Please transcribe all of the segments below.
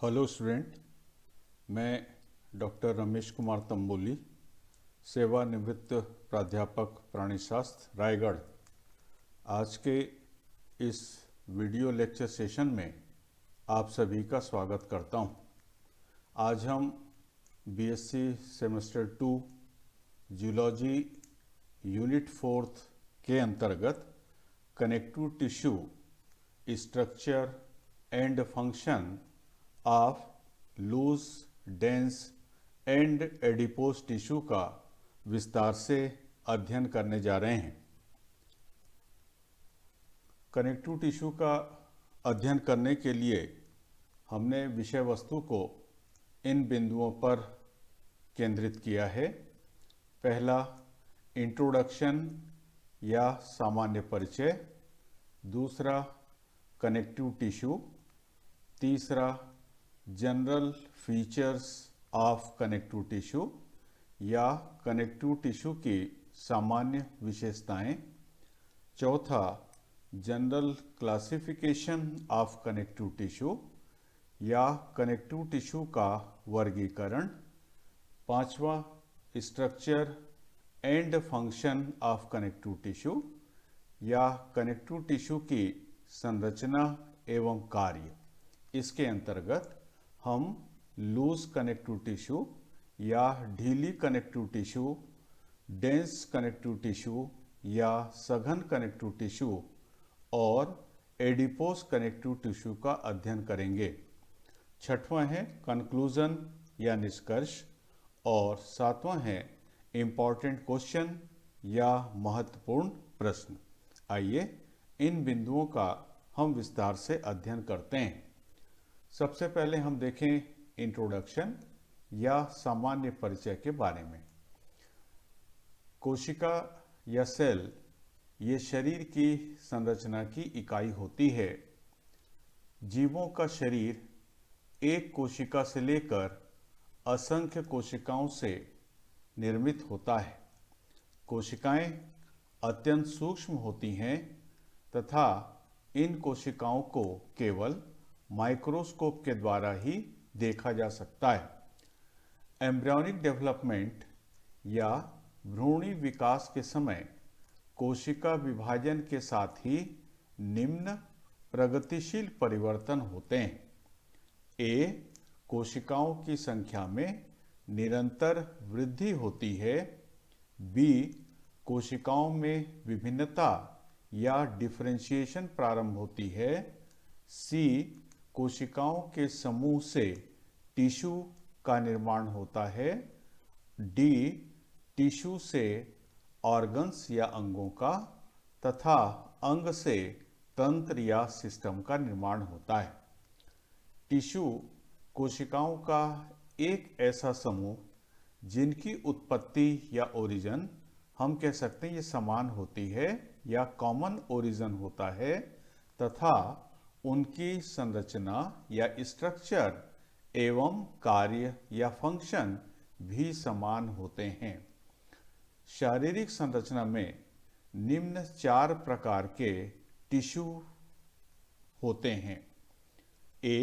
Hello student, मैं doctor Ramesh Kumar Tamboli, सेवानिवृत्त प्राध्यापक प्राणीशास्त्र रायगढ़। आज के इस वीडियो लेक्चर सेशन में आप सभी का स्वागत करता हूं। आज हम बीएससी सेमेस्टर 2 जूलॉजी यूनिट 4 के अंतर्गत connective tissue structure and function of loose, dense and adipose tissue का विस्तार से अध्ययन करने जा रहे हैं। कनेक्टिव टिश्यू का अध्ययन करने के लिए हमने विषय वस्तु को इन बिंदुओं पर केंद्रित किया है। पहला, इंट्रोडक्शन या सामान्य परिचय। दूसरा, कनेक्टिव टिश्यू। तीसरा, general features of connective tissue या कनेक्टिव टिश्यू की सामान्य विशेषताएं। चौथा, general classification of connective tissue या कनेक्टिव टिश्यू का वर्गीकरण। पांचवा, structure and function of connective tissue या कनेक्टिव टिश्यू की संरचना एवं कार्य। इसके अंतर्गत हम लूज कनेक्टिव टिश्यू या ढीली connective tissue, dense connective tissue या सघन कनेक्टिव टिश्यू और एडिपोज कनेक्टिव टिश्यू का अध्ययन करेंगे। छठवां है कंक्लूजन या निष्कर्ष और सातवां है इम्पॉर्टेंट क्वेश्चन या महत्वपूर्ण प्रश्न। आइए इन बिंदुओं का हम विस्तार से अध्ययन करते हैं। सबसे पहले हम देखें इंट्रोडक्शन या सामान्य परिचय के बारे में। कोशिका या सेल ये शरीर की संरचना की इकाई होती है। जीवों का शरीर एक कोशिका से लेकर असंख्य कोशिकाओं से निर्मित होता है। कोशिकाएं अत्यंत सूक्ष्म होती हैं तथा इन कोशिकाओं को केवल माइक्रोस्कोप के द्वारा ही देखा जा सकता है। एम्ब्रियोनिक डेवलपमेंट या भ्रूणी विकास के समय कोशिका विभाजन के साथ ही निम्न प्रगतिशील परिवर्तन होते हैं। ए, कोशिकाओं की संख्या में निरंतर वृद्धि होती है। बी, कोशिकाओं में विभिन्नता या डिफरेंशिएशन प्रारंभ होती है। सी, कोशिकाओं के समूह से टिश्यू का निर्माण होता है। डी, टिश्यू से ऑर्गन्स या अंगों का तथा अंग से तंत्र या सिस्टम का निर्माण होता है। टिश्यू कोशिकाओं का एक ऐसा समूह जिनकी उत्पत्ति या ओरिजिन हम कह सकते हैं ये समान होती है या कॉमन ओरिजिन होता है तथा उनकी संरचना या स्ट्रक्चर एवं कार्य या फंक्शन भी समान होते हैं। शारीरिक संरचना में निम्न 4 प्रकार के टिश्यू होते हैं। ए,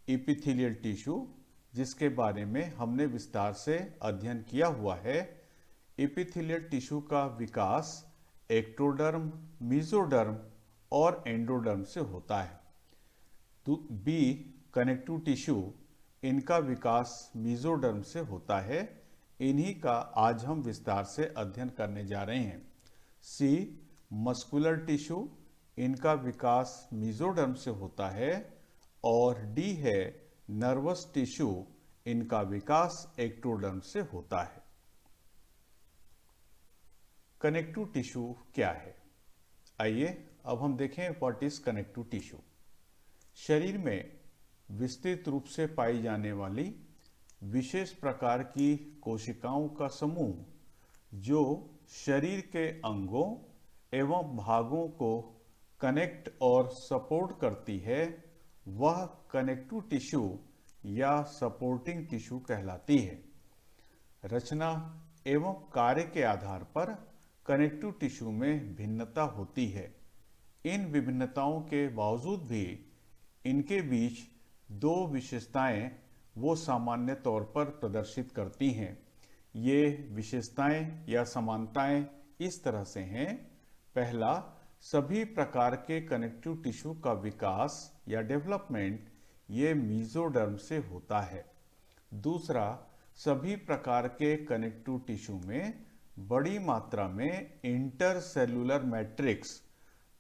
एपिथेलियल टिश्यू, जिसके बारे में हमने विस्तार से अध्ययन किया हुआ है। एपिथेलियल टिश्यू का विकास एक्टोडर्म, मेसोडर्म और एंडोडर्म से होता है। बी, कनेक्टिव टिश्यू, इनका विकास मेसोडर्म से होता है। इन्हीं का आज हम विस्तार से अध्ययन करने जा रहे हैं। सी, मस्कुलर टिश्यू, इनका विकास मेसोडर्म से होता है। और डी है नर्वस टिश्यू, इनका विकास एक्टोडर्म से होता है। कनेक्टिव टिश्यू क्या है? आइए अब हम देखें व्हाट इज कनेक्टिव टिश्यू। शरीर में विस्तृत रूप से पाई जाने वाली विशेष प्रकार की कोशिकाओं का समूह जो शरीर के अंगों एवं भागों को कनेक्ट और सपोर्ट करती है, वह कनेक्टिव टिश्यू या सपोर्टिंग टिश्यू कहलाती है। रचना एवं कार्य के आधार पर कनेक्टिव टिश्यू में भिन्नता होती है। इन विभिन्नताओं के बावजूद भी इनके बीच दो विशेषताएं वो सामान्य तौर पर प्रदर्शित करती हैं। ये विशेषताएं या समानताएं इस तरह से हैं। पहला, सभी प्रकार के कनेक्टिव टिश्यू का विकास या डेवलपमेंट ये मेसोडर्म से होता है। दूसरा, सभी प्रकार के कनेक्टिव टिश्यू में बड़ी मात्रा में इंटरसेल्युलर मैट्रिक्स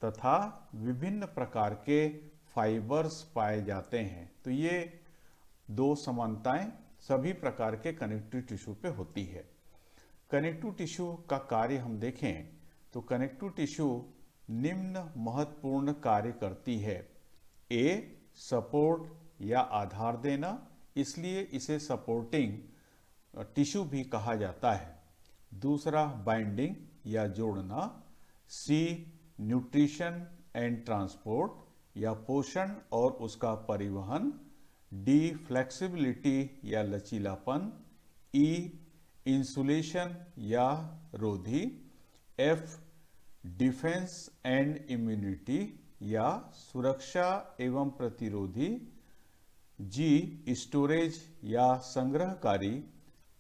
तथा विभिन्न प्रकार के फाइबर्स पाए जाते हैं। तो ये दो समानताएं सभी प्रकार के कनेक्टिव टिश्यू पे होती है। कनेक्टिव टिश्यू का कार्य हम देखें तो कनेक्टिव टिश्यू निम्न महत्वपूर्ण कार्य करती है। ए, सपोर्ट या आधार देना, इसलिए इसे सपोर्टिंग टिश्यू भी कहा जाता है। दूसरा, बाइंडिंग या जोड़ना। सी, न्यूट्रिशन एंड ट्रांसपोर्ट या पोषण और उसका परिवहन। डी, फ्लेक्सिबिलिटी या लचीलापन। ई, इंसुलेशन या रोधी। एफ, डिफेंस एंड इम्यूनिटी या सुरक्षा एवं प्रतिरोधी। जी, स्टोरेज या संग्रहकारी।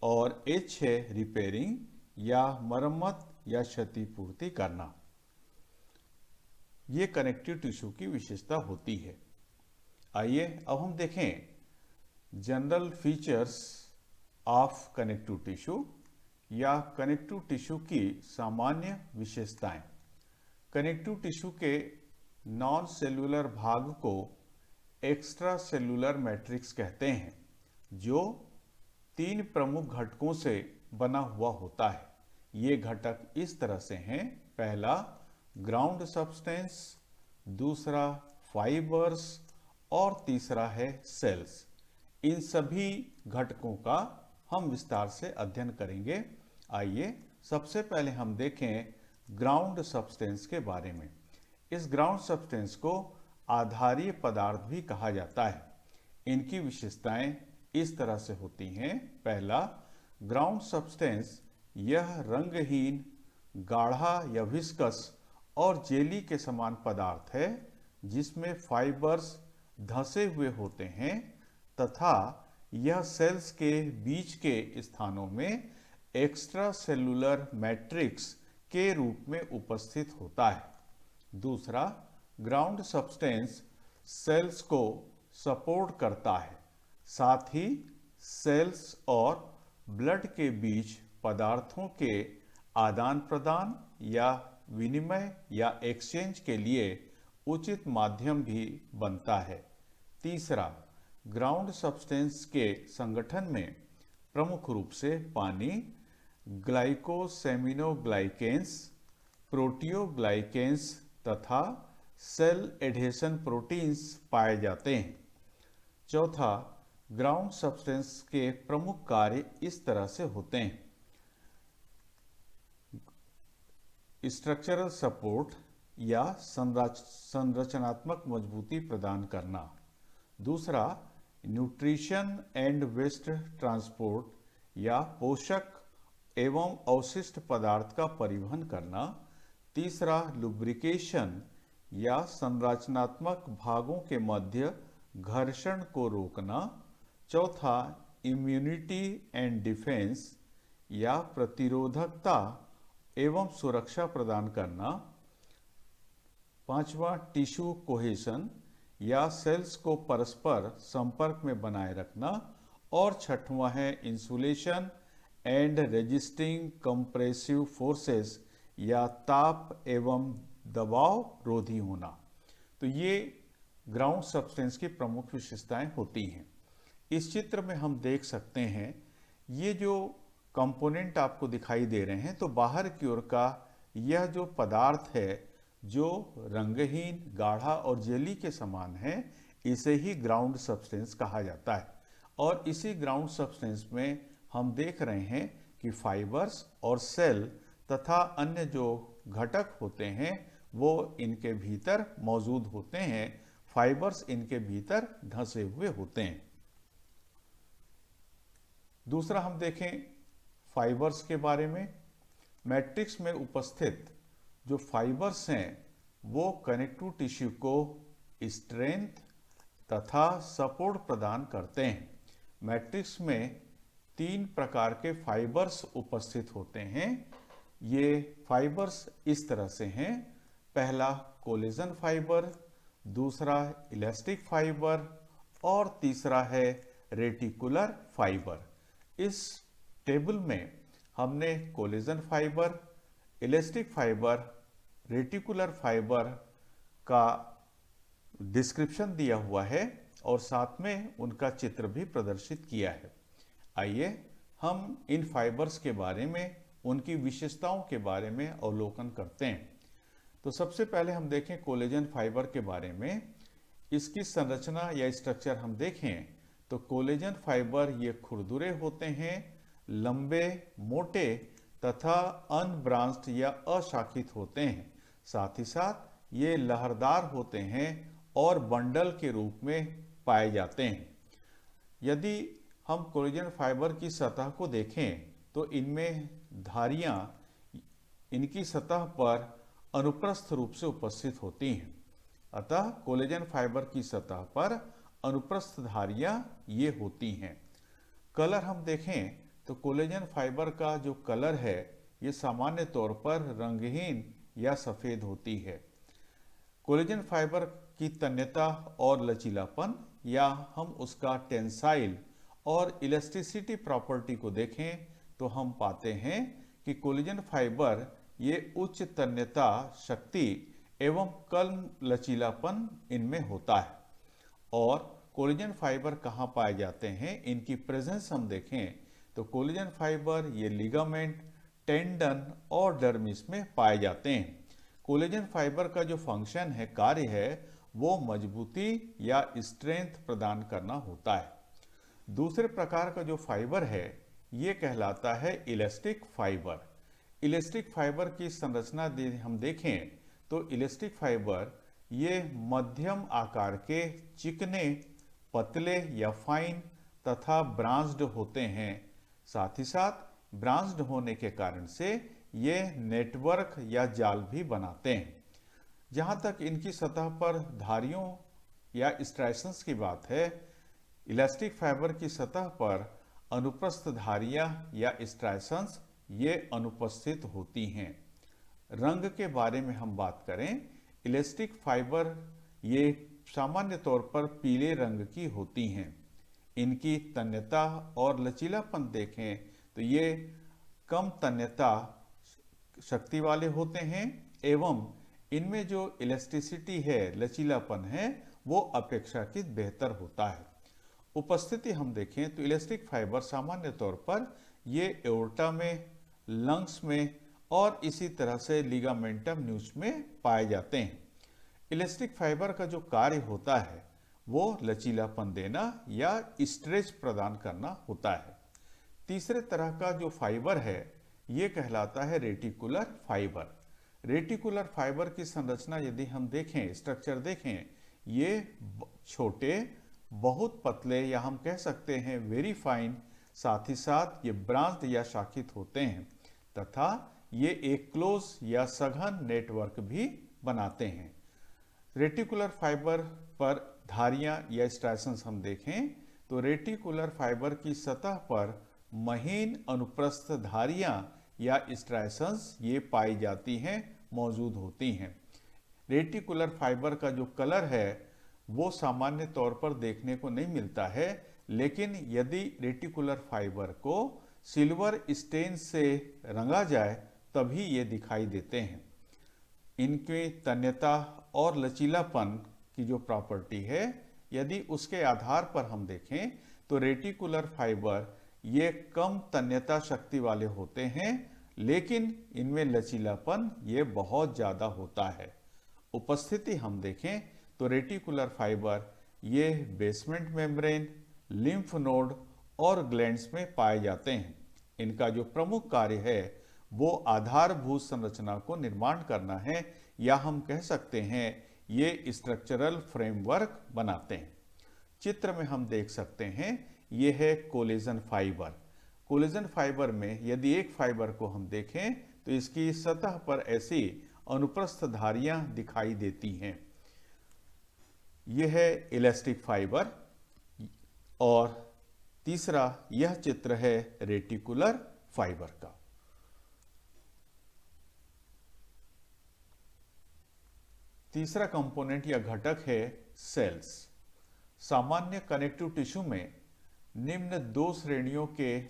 और एच है रिपेयरिंग या मरम्मत या क्षतिपूर्ति करना। ये कनेक्टिव टिश्यू की विशेषता होती है। आइए अब हम देखें general features of connective tissue या कनेक्टिव टिश्यू की सामान्य विशेषताएं। कनेक्टिव टिश्यू के नॉन सेलुलर भाग को एक्स्ट्रा सेलुलर मैट्रिक्स कहते हैं, जो 3 प्रमुख घटकों से बना हुआ होता है। ये घटक इस तरह से हैं। पहला, ग्राउंड सब्सटेंस। दूसरा, फाइबर्स। और तीसरा है सेल्स। इन सभी घटकों का हम विस्तार से अध्ययन करेंगे। आइए सबसे पहले हम देखें ग्राउंड सब्सटेंस के बारे में। इस ग्राउंड सब्सटेंस को आधारीय पदार्थ भी कहा जाता है। इनकी विशेषताएं इस तरह से होती हैं। पहला, ग्राउंड सब्सटेंस यह रंगहीन, गाढ़ा या विस्कस और जेली के समान पदार्थ है जिसमें फाइबर्स धंसे हुए होते हैं तथा यह सेल्स के बीच के स्थानों में एक्स्ट्रा सेलुलर मैट्रिक्स के रूप में उपस्थित होता है। दूसरा, ग्राउंड सब्सटेंस सेल्स को सपोर्ट करता है, साथ ही सेल्स और ब्लड के बीच पदार्थों के आदान प्रदान या विनिमय या एक्सचेंज के लिए उचित माध्यम भी बनता है। तीसरा, ग्राउंड सब्सटेंस के संगठन में प्रमुख रूप से पानी, ग्लाइकोसेमिनोग्लाइकेंस, प्रोटियोग्लाइकेंस तथा सेल एडहेशन प्रोटीन्स पाए जाते हैं। चौथा, ग्राउंड सब्सटेंस के प्रमुख कार्य इस तरह से होते हैं। स्ट्रक्चरल सपोर्ट या संरचनात्मक मजबूती प्रदान करना। दूसरा, न्यूट्रिशन एंड वेस्ट ट्रांसपोर्ट या पोषक एवं अवशिष्ट पदार्थ का परिवहन करना। तीसरा, लुब्रिकेशन या संरचनात्मक भागों के मध्य घर्षण को रोकना। चौथा, इम्यूनिटी एंड डिफेंस या प्रतिरोधकता एवं सुरक्षा प्रदान करना। पांचवा, टिश्यू कोहेशन या सेल्स को परस्पर संपर्क में बनाए रखना। और छठवां है insulation and resisting compressive forces या ताप एवं दबाव रोधी होना। तो ये ग्राउंड सब्सटेंस की प्रमुख विशेषताएं होती हैं। इस चित्र में हम देख सकते हैं ये जो कंपोनेंट आपको दिखाई दे रहे हैं, तो बाहर की ओर का यह जो पदार्थ है जो रंगहीन, गाढ़ा और जेली के समान है, इसे ही ग्राउंड सब्सटेंस कहा जाता है। और इसी ग्राउंड सब्सटेंस में हम देख रहे हैं कि फाइबर्स और सेल तथा अन्य जो घटक होते हैं वो इनके भीतर मौजूद होते हैं। फाइबर्स इनके भीतर धंसे हुए होते हैं। दूसरा हम देखें फाइबर्स के बारे में। मैट्रिक्स में उपस्थित जो फाइबर्स हैं वो कनेक्टिव टिश्यू को स्ट्रेंथ तथा सपोर्ट प्रदान करते हैं। मैट्रिक्स में 3 प्रकार के फाइबर्स उपस्थित होते हैं। ये फाइबर्स इस तरह से हैं। पहला कोलेजन फाइबर, दूसरा इलास्टिक फाइबर और तीसरा है रेटिकुलर फाइबर। इस टेबल में हमने collagen fibre, elastic fibre, reticular fibre का डिस्क्रिप्शन दिया हुआ है और साथ में उनका चित्र भी प्रदर्शित किया है। आइए हम इन फाइबर्स के बारे में, उनकी विशेषताओं के बारे में अवलोकन करते हैं। तो सबसे पहले हम देखें कोलेजन फाइबर के बारे में। इसकी संरचना या स्ट्रक्चर हम देखें तो कोलेजन फाइबर ये खुरदुरे होते हैं, लंबे, मोटे तथा अनब्रांच्ड या अशाखित होते हैं। साथ ही साथ ये लहरदार होते हैं और बंडल के रूप में पाए जाते हैं। यदि हम कोलेजन फाइबर की सतह को देखें तो इनमें धारियां इनकी सतह पर अनुप्रस्थ रूप से उपस्थित होती हैं। अतः कोलेजन फाइबर की सतह पर अनुप्रस्थ धारियां ये होती हैं। कलर हम देखें तो कोलेजन फाइबर का जो कलर है ये सामान्य तौर पर रंगहीन या सफ़ेद होती है। कोलेजन फाइबर की तन्यता और लचीलापन या हम उसका टेंसाइल और इलास्टिसिटी प्रॉपर्टी को देखें तो हम पाते हैं कि कोलेजन फाइबर ये उच्च तन्यता शक्ति एवं कम लचीलापन इनमें होता है। और कोलेजन फाइबर कहाँ पाए जाते हैं, इनकी प्रेजेंस हम देखें तो कोलेजन फाइबर ये लिगामेंट, टेंडन और डर्मिस में पाए जाते हैं। कोलेजन फाइबर का जो फंक्शन है, कार्य है, वो मजबूती या स्ट्रेंथ प्रदान करना होता है। दूसरे प्रकार का जो फाइबर है ये कहलाता है इलास्टिक फाइबर। इलास्टिक फाइबर की संरचना हम देखें तो इलास्टिक फाइबर ये मध्यम आकार के, चिकने, पतले या फाइन तथा ब्रांच्ड होते हैं। साथ ही साथ ब्रांच्ड होने के कारण से ये नेटवर्क या जाल भी बनाते हैं। जहाँ तक इनकी सतह पर धारियों या स्ट्राइशंस की बात है, इलास्टिक फाइबर की सतह पर अनुप्रस्थ धारियां या स्ट्राइशंस ये अनुपस्थित होती हैं। रंग के बारे में हम बात करें, इलास्टिक फाइबर ये सामान्य तौर पर पीले रंग की होती हैं। इनकी तन्यता और लचीलापन देखें तो ये कम तन्यता शक्ति वाले होते हैं एवं इनमें जो इलास्टिसिटी है, लचीलापन है, वो अपेक्षाकृत बेहतर होता है। उपस्थिति हम देखें तो इलास्टिक फाइबर सामान्य तौर पर ये एओर्टा में, लंग्स में और इसी तरह से लिगामेंटम न्यूज में पाए जाते हैं। इलास्टिक फाइबर का जो कार्य होता है वो लचीलापन देना या स्ट्रेच प्रदान करना होता है। तीसरे तरह का जो फाइबर है ये कहलाता है रेटिकुलर फाइबर। रेटिकुलर फाइबर की संरचना यदि हम देखें, स्ट्रक्चर देखें, ये छोटे, बहुत पतले या हम कह सकते हैं वेरी फाइन, साथ ही साथ ये ब्रांच्ड या शाखित होते हैं तथा ये एक क्लोज या सघन नेटवर्क भी बनाते हैं। रेटिकुलर फाइबर पर धारियां या स्ट्राइशंस हम देखें तो रेटिकुलर फाइबर की सतह पर महीन अनुप्रस्थ धारियां या स्ट्राइशंस ये पाई जाती हैं, मौजूद होती हैं। रेटिकुलर फाइबर का जो कलर है वो सामान्य तौर पर देखने को नहीं मिलता है, लेकिन यदि रेटिकुलर फाइबर को सिल्वर स्टेन से रंगा जाए तभी ये दिखाई देते हैं। इनकी तन्यता और लचीलापन की जो प्रॉपर्टी है, यदि उसके आधार पर हम देखें तो रेटिकुलर फाइबर ये कम तन्यता शक्ति वाले होते हैं, लेकिन इनमें लचीलापन ये बहुत ज़्यादा होता है। उपस्थिति हम देखें तो रेटिकुलर फाइबर ये बेसमेंट मेम्ब्रेन, लिम्फ नोड और ग्लैंड्स में पाए जाते हैं। इनका जो प्रमुख कार्य है वो आधारभूत संरचना को निर्माण करना है, या हम कह सकते हैं ये स्ट्रक्चरल फ्रेमवर्क बनाते हैं। चित्र में हम देख सकते हैं ये है कोलेजन फाइबर। कोलेजन फाइबर में यदि एक फाइबर को हम देखें तो इसकी सतह पर ऐसी अनुप्रस्थ धारियां दिखाई देती हैं। यह है इलास्टिक फाइबर, और तीसरा यह चित्र है रेटिकुलर फाइबर का। तीसरा कंपोनेंट या घटक है सेल्स। सामान्य कनेक्टिव टिश्यू में निम्न दो श्रेणियों के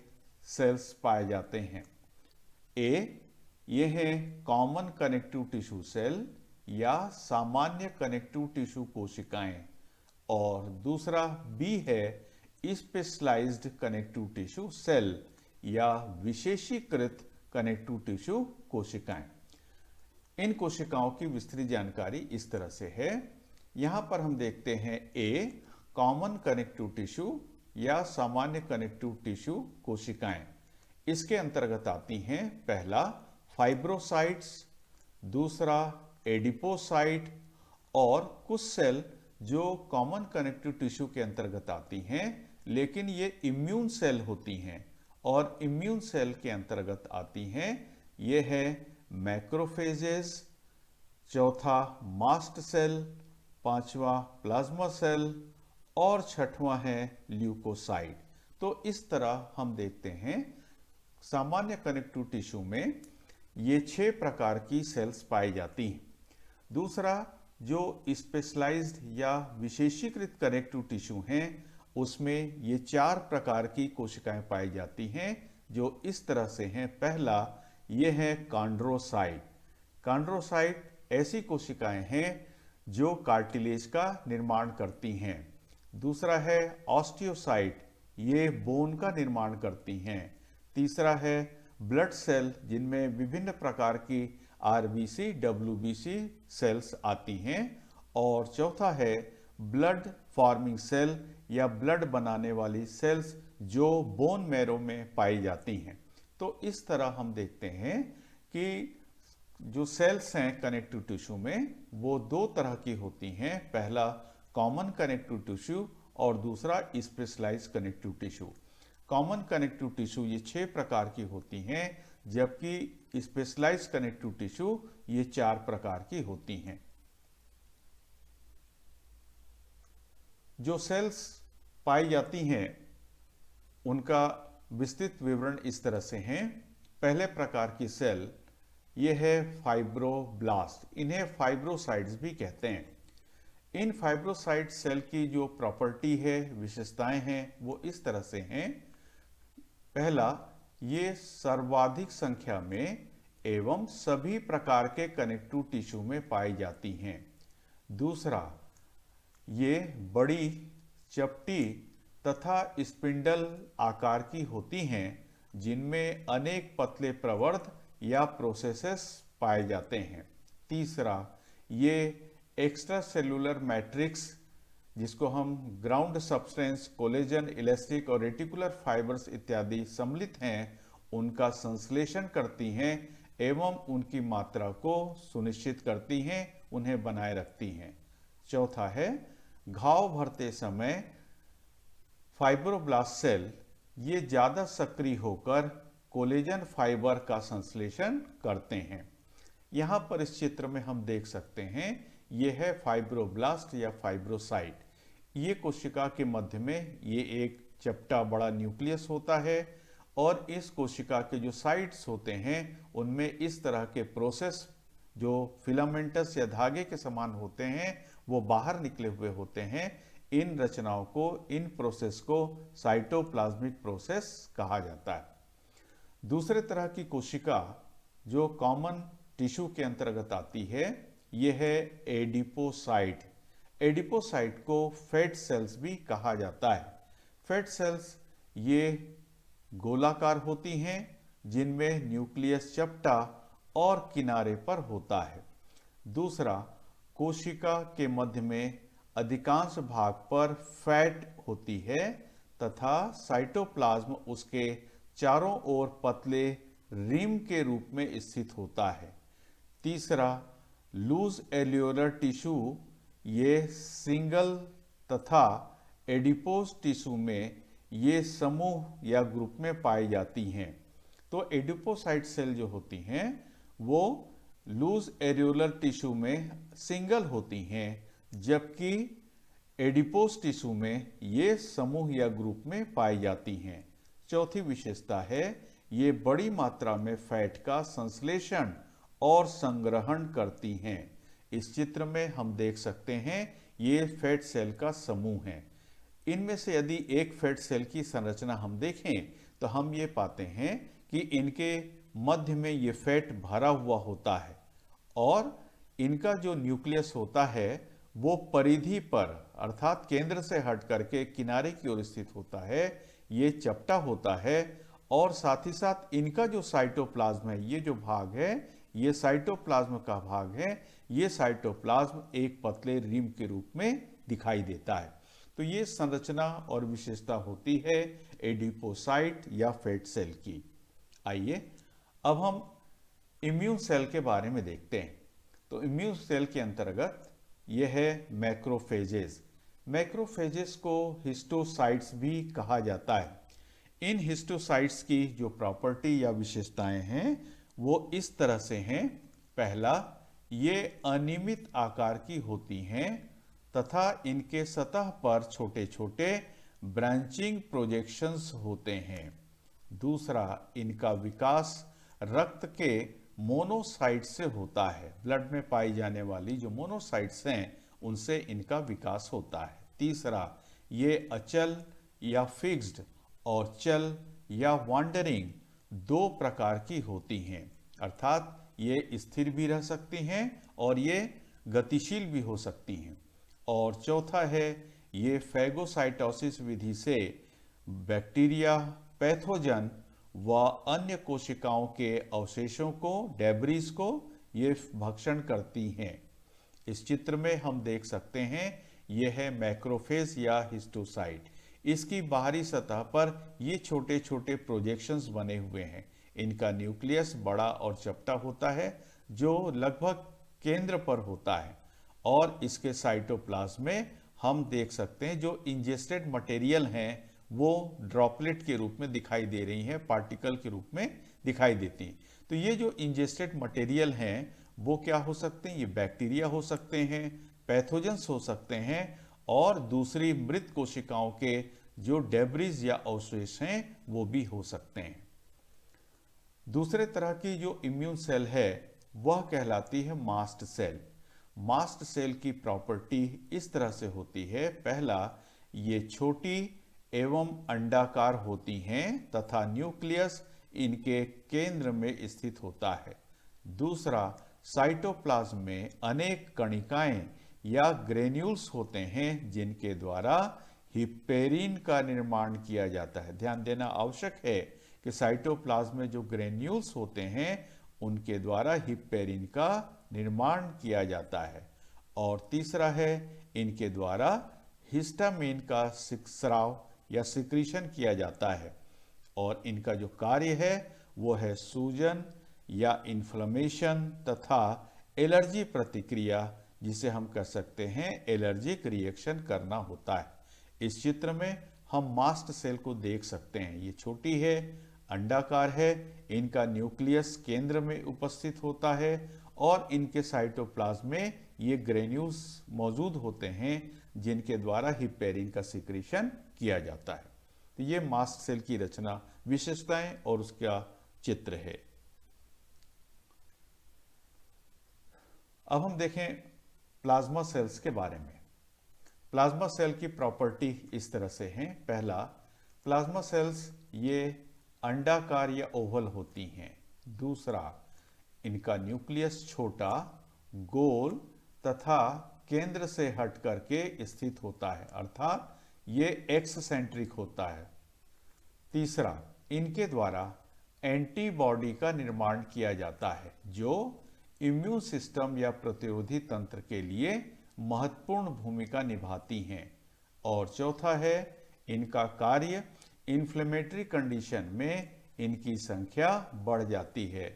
सेल्स पाए जाते हैं। ये है कॉमन कनेक्टिव टिश्यू सेल या सामान्य कनेक्टिव टिश्यू कोशिकाएं, और दूसरा बी है स्पेशलाइज्ड कनेक्टिव टिश्यू सेल या विशेषीकृत कनेक्टिव टिश्यू कोशिकाएं। इन कोशिकाओं की विस्तृत जानकारी इस तरह से है। यहां पर हम देखते हैं ए कॉमन कनेक्टिव टिश्यू या सामान्य कनेक्टिव टिश्यू कोशिकाएं। इसके अंतर्गत आती हैं पहला फाइब्रोसाइट्स, दूसरा एडिपोसाइट, और कुछ सेल जो कॉमन कनेक्टिव टिश्यू के अंतर्गत आती हैं लेकिन ये इम्यून सेल होती हैं, और इम्यून सेल के अंतर्गत आती हैं ये है मैक्रोफेजेस, चौथा मास्ट सेल, पांचवा प्लाज्मा सेल, और छठवां है ल्यूकोसाइट। तो इस तरह हम देखते हैं सामान्य कनेक्टिव टिश्यू में ये 6 प्रकार की सेल्स पाई जाती हैं। दूसरा जो स्पेशलाइज्ड या विशेषीकृत कनेक्टिव टिश्यू हैं उसमें ये 4 प्रकार की कोशिकाएं पाई जाती हैं जो इस तरह से हैं। पहला ये है कॉन्ड्रोसाइट। कॉन्ड्रोसाइट ऐसी कोशिकाएं हैं जो कार्टिलेज का निर्माण करती हैं। दूसरा है ऑस्टियोसाइट, ये बोन का निर्माण करती हैं। तीसरा है ब्लड सेल, जिनमें विभिन्न प्रकार की आरबीसी, डब्ल्यूबीसी सेल्स आती हैं। और चौथा है ब्लड फॉर्मिंग सेल या ब्लड बनाने वाली सेल्स जो बोन मैरो में पाई जाती हैं। तो इस तरह हम देखते हैं कि जो सेल्स हैं कनेक्टिव टिश्यू में वो 2 तरह की होती हैं। पहला कॉमन कनेक्टिव टिश्यू और दूसरा specialised connective tissue. Common connective tissue ये 6 प्रकार की होती हैं, जबकि स्पेशलाइज्ड कनेक्टिव टिश्यू ये 4 प्रकार की होती हैं। जो सेल्स पाई जाती हैं उनका विस्तृत विवरण इस तरह से हैं। पहले प्रकार की सेल ये है फाइब्रोब्लास्ट, इन्हें फाइब्रोसाइट्स भी कहते हैं। इन फाइब्रोसाइट सेल की जो प्रॉपर्टी है, विशेषताएं हैं, वो इस तरह से हैं। पहला, ये सर्वाधिक संख्या में एवं सभी प्रकार के कनेक्टिव टिश्यू में पाई जाती हैं। दूसरा, ये बड़ी, चपटी तथा स्पिंडल आकार की होती हैं, जिनमें अनेक पतले प्रवर्ध या प्रोसेसेस पाए जाते हैं। तीसरा, ये एक्स्ट्रा सेलुलर मैट्रिक्स, जिसको हम ग्राउंड सब्सटेंस, कोलेजन, इलास्टिक और रेटिकुलर फाइबर्स इत्यादि सम्मिलित हैं, उनका संश्लेषण करती हैं एवं उनकी मात्रा को सुनिश्चित करती हैं, उन्हें बनाए रखती हैं। चौथा है, घाव भरते समय फाइब्रोब्लास्ट सेल ये ज्यादा सक्रिय होकर कोलेजन फाइबर का संश्लेषण करते हैं। यहां पर इस चित्र में हम देख सकते हैं ये है फाइब्रोब्लास्ट या फाइब्रोसाइट। ये कोशिका के मध्य में ये एक चपटा बड़ा न्यूक्लियस होता है, और इस कोशिका के जो साइट्स होते हैं उनमें इस तरह के प्रोसेस जो फिलामेंटस या धागे के समान होते हैं वो बाहर निकले हुए होते हैं। इन रचनाओं को, इन प्रोसेस को साइटोप्लाज्मिक प्रोसेस कहा जाता है। दूसरे तरह की कोशिका जो कॉमन टिश्यू के अंतर्गत आती है यह है एडिपोसाइट। एडिपोसाइट को फैट सेल्स भी कहा जाता है। फैट सेल्स ये गोलाकार होती हैं, जिनमें न्यूक्लियस चपटा और किनारे पर होता है। दूसरा, कोशिका के मध्य में अधिकांश भाग पर फैट होती है तथा साइटोप्लाज्म उसके चारों ओर पतले रिम के रूप में स्थित होता है। तीसरा, लूज एल्वियोलर टिश्यू ये सिंगल तथा एडिपोज टिश्यू में ये समूह या ग्रुप में पाई जाती हैं। तो एडिपोसाइट सेल जो होती हैं वो लूज एल्वियोलर टिश्यू में सिंगल होती हैं, जबकि एडिपोज टिश्यू में ये समूह या ग्रुप में पाई जाती हैं। चौथी विशेषता है ये बड़ी मात्रा में फैट का संश्लेषण और संग्रहण करती हैं। इस चित्र में हम देख सकते हैं ये फैट सेल का समूह है। इनमें से यदि एक फैट सेल की संरचना हम देखें तो हम ये पाते हैं कि इनके मध्य में ये फैट भरा हुआ होता है और इनका जो न्यूक्लियस होता है वो परिधि पर अर्थात केंद्र से हट करके किनारे की ओर स्थित होता है। ये चपटा होता है और साथ ही साथ इनका जो साइटोप्लाज्म है, ये जो भाग है ये साइटोप्लाज्म का भाग है। ये साइटोप्लाज्म एक पतले रिम के रूप में दिखाई देता है। तो ये संरचना और विशेषता होती है एडिपोसाइट या फैट सेल की। आइए अब हम इम्यून सेल के बारे में देखते हैं। तो इम्यून सेल के अंतर्गत यह है मैक्रोफेजेस। मैक्रोफेजेस को हिस्टोसाइट्स भी कहा जाता है। इन हिस्टोसाइट्स की जो प्रॉपर्टी या विशेषताएं हैं वो इस तरह से हैं। पहला, ये अनियमित आकार की होती हैं तथा इनके सतह पर छोटे छोटे ब्रांचिंग प्रोजेक्शंस होते हैं। दूसरा, इनका विकास रक्त के मोनोसाइट से होता है। ब्लड में पाई जाने वाली जो मोनोसाइट्स हैं उनसे इनका विकास होता है। तीसरा, ये अचल या फिक्स्ड और चल या वांडरिंग दो प्रकार की होती हैं, अर्थात ये स्थिर भी रह सकती हैं और ये गतिशील भी हो सकती हैं। और चौथा है ये फैगोसाइटोसिस विधि से बैक्टीरिया, पैथोजन व अन्य कोशिकाओं के अवशेषों को, डेब्रिस को ये भक्षण करती हैं। इस चित्र में हम देख सकते हैं यह है मैक्रोफेज या हिस्टोसाइट। इसकी बाहरी सतह पर ये छोटे छोटे प्रोजेक्शंस बने हुए हैं। इनका न्यूक्लियस बड़ा और चपटा होता है जो लगभग केंद्र पर होता है और इसके साइटोप्लाज्म में हम देख सकते हैं जो इंजेस्टेड मटेरियल हैं वो ड्रॉपलेट के रूप में दिखाई दे रही हैं, पार्टिकल के रूप में दिखाई देती हैं। तो ये जो इंजेस्टेड मटेरियल हैं वो क्या हो सकते हैं? ये बैक्टीरिया हो सकते हैं, पैथोजेंस हो सकते हैं और दूसरी मृत कोशिकाओं के जो डेब्रिस या अवशेष हैं वो भी हो सकते हैं। दूसरे तरह की जो इम्यून सेल है वह कहलाती है मास्ट सेल। मास्ट सेल की प्रॉपर्टी इस तरह से होती है। पहला, ये छोटी एवं अंडाकार होती हैं तथा न्यूक्लियस इनके केंद्र में स्थित होता है। दूसरा, साइटोप्लाज्म में अनेक कणिकाएं या ग्रेन्यूल्स होते हैं जिनके द्वारा हिप्पेरिन का निर्माण किया जाता है। ध्यान देना आवश्यक है कि साइटोप्लाज्म में जो ग्रेन्यूल्स होते हैं उनके द्वारा हिप्पेरिन का निर्माण किया जाता है। और तीसरा है इनके द्वारा हिस्टामिन का स्राव या सिक्रीशन किया जाता है और इनका जो कार्य है वो है सूजन या इन्फ्लेमेशन तथा एलर्जी प्रतिक्रिया, जिसे हम कह सकते हैं एलर्जिक रिएक्शन करना होता है। इस चित्र में हम मास्ट सेल को देख सकते हैं। ये छोटी है, अंडाकार है, इनका न्यूक्लियस केंद्र में उपस्थित होता है और इनके साइटोप्लाज्म में ये ग्रेन्यूल्स मौजूद होते हैं जिनके द्वारा हिप्पेरिन का सिक्रीशन किया जाता है। तो ये मास्ट सेल की रचना, विशेषताएं और उसका चित्र है। अब हम देखें प्लाज्मा सेल्स के बारे में। प्लाज्मा सेल की प्रॉपर्टी इस तरह से हैं। पहला, प्लाज्मा सेल्स ये अंडाकार या ओवल होती हैं। दूसरा, इनका न्यूक्लियस छोटा, गोल तथा केंद्र से हट करके स्थित होता है, अर्थात ये एक्ससेंट्रिक होता है। तीसरा, इनके द्वारा एंटीबॉडी का निर्माण किया जाता है जो इम्यून सिस्टम या प्रतिरोधी तंत्र के लिए महत्वपूर्ण भूमिका निभाती हैं। और चौथा है इनका कार्य, इन्फ्लेमेटरी कंडीशन में इनकी संख्या बढ़ जाती है।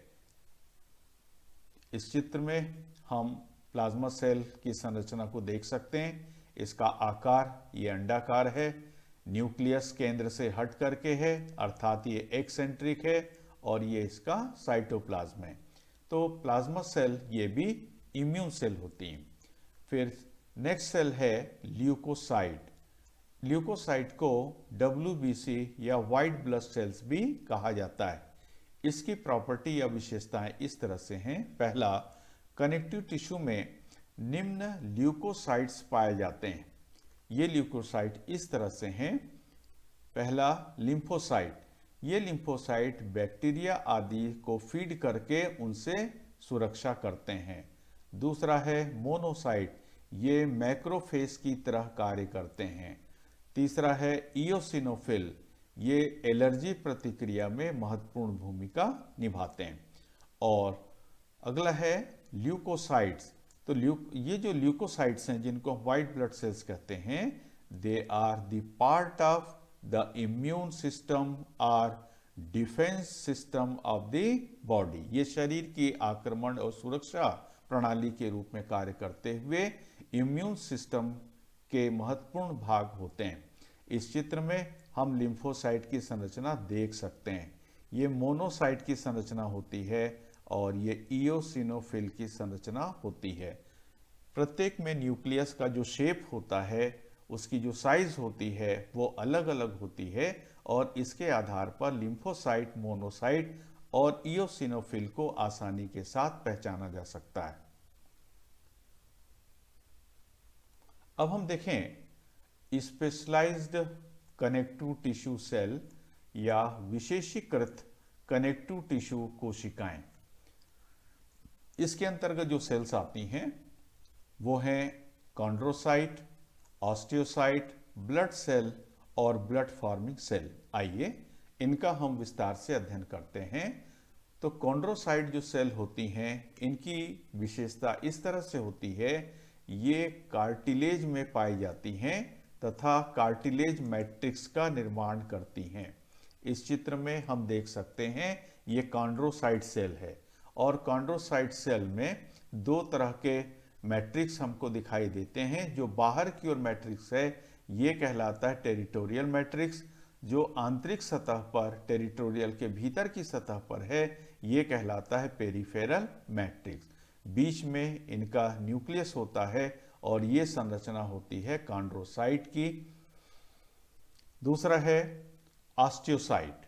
इस चित्र में हम प्लाज्मा सेल की संरचना को देख सकते हैं। इसका आकार ये अंडाकार है, न्यूक्लियस केंद्र से हट करके है अर्थात ये एक्सेंट्रिक है और ये इसका साइटोप्लाज्म है। तो प्लाज्मा सेल ये भी इम्यून सेल होती हैं। फिर नेक्स्ट सेल है ल्यूकोसाइट। ल्यूकोसाइट को WBC या व्हाइट ब्लड सेल्स भी कहा जाता है। इसकी प्रॉपर्टी या विशेषताएं इस तरह से हैं। पहला, कनेक्टिव टिश्यू में निम्न ल्यूकोसाइट्स पाए जाते हैं। ये ल्यूकोसाइट इस तरह से हैं। पहला, लिम्फोसाइट। ये लिम्फोसाइट बैक्टीरिया आदि को फीड करके उनसे सुरक्षा करते हैं। दूसरा है मोनोसाइट। ये मैक्रोफेज की तरह कार्य करते हैं। तीसरा है इयोसिनोफिल। ये एलर्जी प्रतिक्रिया में महत्वपूर्ण भूमिका निभाते हैं। और अगला है ल्यूकोसाइट्स। तो ये जो ल्यूकोसाइट्स हैं जिनको व्हाइट ब्लड सेल्स कहते हैं, they are the part of the immune system और defence system of the body. ये शरीर की आक्रमण और सुरक्षा प्रणाली के रूप में कार्य करते हुए इम्यून सिस्टम के महत्वपूर्ण भाग होते हैं। इस चित्र में हम लिम्फोसाइट की संरचना देख सकते हैं। ये मोनोसाइट की संरचना होती है और ये इयोसिनोफिल की संरचना होती है। प्रत्येक में न्यूक्लियस का जो शेप होता है, उसकी जो साइज होती है, वो अलग अलग होती है और इसके आधार पर लिम्फोसाइट, मोनोसाइट और इयोसिनोफिल को आसानी के साथ पहचाना जा सकता है। अब हम देखें स्पेशलाइज्ड कनेक्टिव टिश्यू सेल या विशेषीकृत कनेक्टिव टिश्यू कोशिकाएं। इसके अंतर्गत जो सेल्स आती हैं वो हैं कॉन्ड्रोसाइट, ऑस्टियोसाइट, ब्लड सेल और ब्लड फॉर्मिंग सेल। आइए इनका हम विस्तार से अध्ययन करते हैं। तो कॉन्ड्रोसाइट जो सेल होती हैं, इनकी विशेषता इस तरह से होती है, ये कार्टिलेज में पाई जाती हैं तथा कार्टिलेज मैट्रिक्स का निर्माण करती हैं। इस चित्र में हम देख सकते हैं ये कॉन्ड्रोसाइट सेल है और कॉन्ड्रोसाइट सेल में दो तरह के मैट्रिक्स हमको दिखाई देते हैं। जो बाहर की ओर मैट्रिक्स है ये कहलाता है टेरिटोरियल मैट्रिक्स। जो आंतरिक सतह पर, टेरिटोरियल के भीतर की सतह पर है, ये कहलाता है पेरिफेरल मैट्रिक्स। बीच में इनका न्यूक्लियस होता है और ये संरचना होती है कॉन्ड्रोसाइट की। दूसरा है ऑस्टियोसाइट।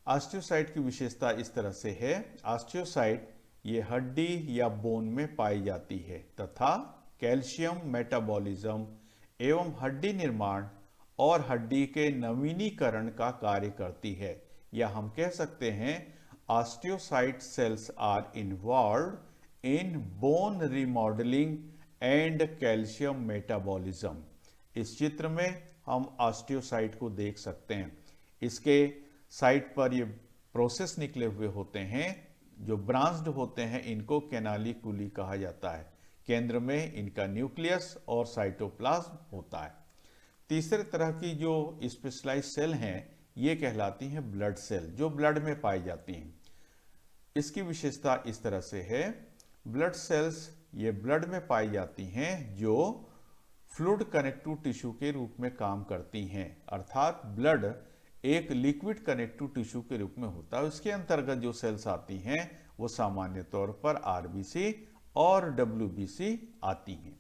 ऑस्टियोसाइट की विशेषता इस तरह से है, ऑस्टियोसाइट ये हड्डी या बोन में पाई जाती है तथा कैल्शियम मेटाबॉलिज्म एवं हड्डी निर्माण और हड्डी के नवीनीकरण का कार्य करती है। या हम कह सकते हैं osteocyte cells are involved in bone remodelling and calcium metabolism. इस चित्र में हम ऑस्टियोसाइट को देख सकते हैं। इसके साइट पर ये प्रोसेस निकले हुए होते हैं, जो ब्रांच्ड होते हैं, इनको कैनालिकुली कहा जाता है। केंद्र में इनका न्यूक्लियस और साइटोप्लाज्म होता है। तीसरे तरह की जो स्पेशलाइज्ड सेल हैं ये कहलाती हैं ब्लड सेल, जो ब्लड में पाई जाती हैं। इसकी विशेषता इस तरह से है, ब्लड सेल्स ये ब्लड में पाई जाती हैं जो फ्लूइड कनेक्टिव टिश्यू के रूप में काम करती हैं। अर्थात ब्लड एक लिक्विड कनेक्टिव टिश्यू के रूप में होता है। इसके अंतर्गत जो सेल्स आती हैं वो सामान्य तौर पर RBC और WBC आती हैं।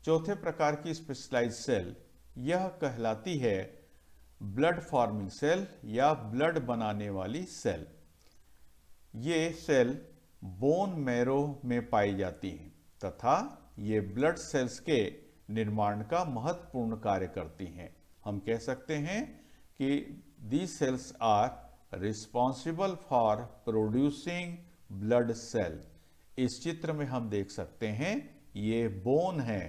चौथे प्रकार की स्पेशलाइज्ड सेल यह कहलाती है ब्लड फॉर्मिंग सेल या ब्लड बनाने वाली सेल। ये सेल बोन मैरो में पाई जाती हैं तथा ये ब्लड सेल्स के निर्माण का महत्वपूर्ण कार्य करती हैं। हम कह सकते हैं कि these cells are responsible for producing blood cell। इस चित्र में हम देख सकते हैं ये बोन है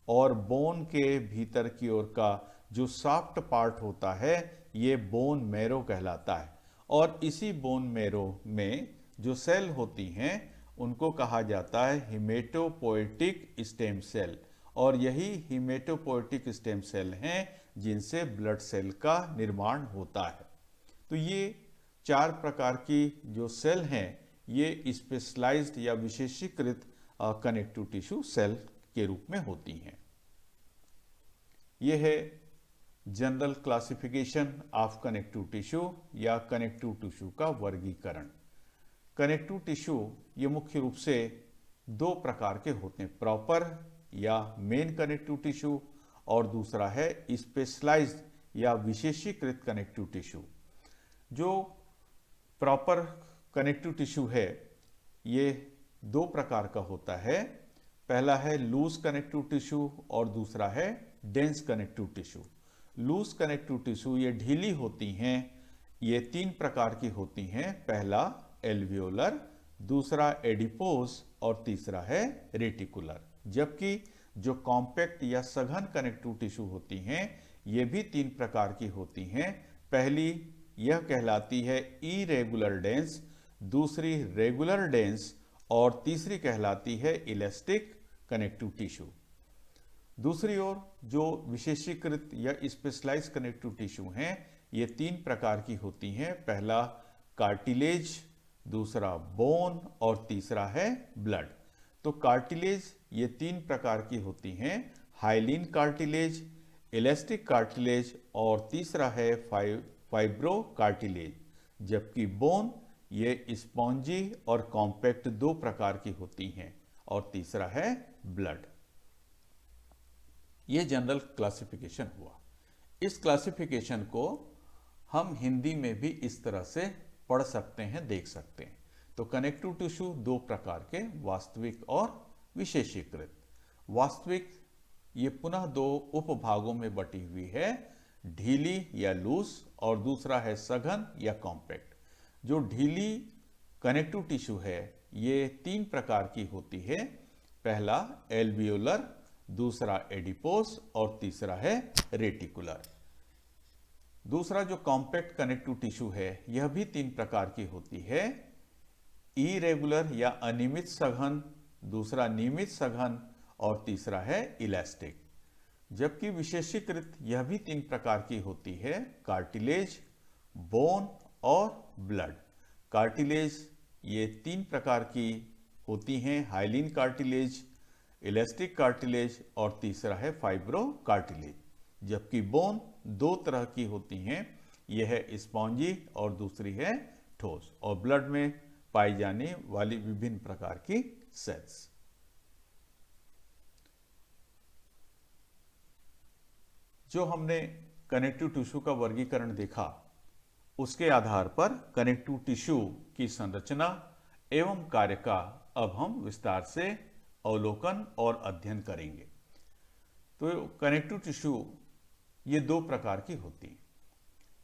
और बोन के भीतर की ओर का जो सॉफ्ट पार्ट होता है ये बोन मैरो कहलाता है। और इसी बोन मैरो में जो सेल होती हैं उनको कहा जाता है हिमेटोपोएटिक स्टेम सेल। और यही हिमेटोपोएटिक स्टेम सेल हैं जिनसे ब्लड सेल का निर्माण होता है। तो ये चार प्रकार की जो सेल हैं ये स्पेशलाइज्ड या विशेषीकृत कनेक्टिव टिश्यू सेल के रूप में होती हैं। ये है general classification of connective tissue या कनेक्टिव टिश्यू का वर्गीकरण। कनेक्टिव टिश्यू ये मुख्य रूप से दो प्रकार के होते हैं, प्रॉपर या मेन कनेक्टिव टिश्यू और दूसरा है स्पेशलाइज्ड या विशेषीकृत कनेक्टिव टिश्यू। जो प्रॉपर कनेक्टिव टिश्यू है ये दो प्रकार का होता है। पहला है लूज कनेक्टिव टिश्यू और दूसरा है dense connective tissue. Loose connective tissue ये ढीली होती हैं, ये तीन प्रकार की होती हैं। पहला एल्वियोलर, दूसरा एडिपोज और तीसरा है रेटिकुलर। जबकि जो कॉम्पैक्ट या सघन कनेक्टिव टिश्यू होती हैं ये भी तीन प्रकार की होती हैं। पहली यह कहलाती है इरेगुलर डेंस, दूसरी रेगुलर डेंस और तीसरी कहलाती है इलास्टिक कनेक्टिव टिश्यू। दूसरी ओर जो विशेषीकृत या स्पेशलाइज कनेक्टिव टिश्यू हैं ये तीन प्रकार की होती हैं। पहला कार्टिलेज, दूसरा बोन और तीसरा है ब्लड। तो कार्टिलेज ये तीन प्रकार की होती हैं, हाइलिन कार्टिलेज, इलास्टिक कार्टिलेज और तीसरा है फाइब्रो कार्टिलेज। जबकि बोन ये स्पॉन्जी और कॉम्पैक्ट दो प्रकार की होती हैं और तीसरा है ब्लड। ये जनरल क्लासिफिकेशन हुआ। इस क्लासिफिकेशन को हम हिंदी में भी इस तरह से पढ़ सकते हैं, देख सकते हैं। तो कनेक्टिव टिश्यू दो प्रकार के, वास्तविक और विशेषीकृत। वास्तविक ये पुनः दो उपभागों में बटी हुई है, ढीली या लूज और दूसरा है सघन या कॉम्पैक्ट। जो ढीली कनेक्टिव टिश्यू है ये तीन प्रकार की होती है। पहला एल्वियोलर, दूसरा एडिपोस और तीसरा है रेटिकुलर। दूसरा जो कॉम्पैक्ट कनेक्टिव टिश्यू है यह भी तीन प्रकार की होती है, इरेगुलर या अनियमित सघन, दूसरा नियमित सघन और तीसरा है इलास्टिक। जबकि विशेषीकृत यह भी तीन प्रकार की होती है, कार्टिलेज, बोन और ब्लड। कार्टिलेज ये तीन प्रकार की होती हैं, हाइलिन कार्टिलेज, इलास्टिक कार्टिलेज और तीसरा है फाइब्रो कार्टिलेज। जबकि बोन दो तरह की होती हैं, यह है स्पॉन्जी और दूसरी है ठोस। और ब्लड में पाई जाने वाली विभिन्न प्रकार की सेल्स। जो हमने कनेक्टिव टिश्यू का वर्गीकरण देखा उसके आधार पर कनेक्टिव टिश्यू की संरचना एवं कार्य का अब हम विस्तार से अवलोकन और अध्ययन करेंगे। तो कनेक्टिव टिश्यू ये दो प्रकार की होती है।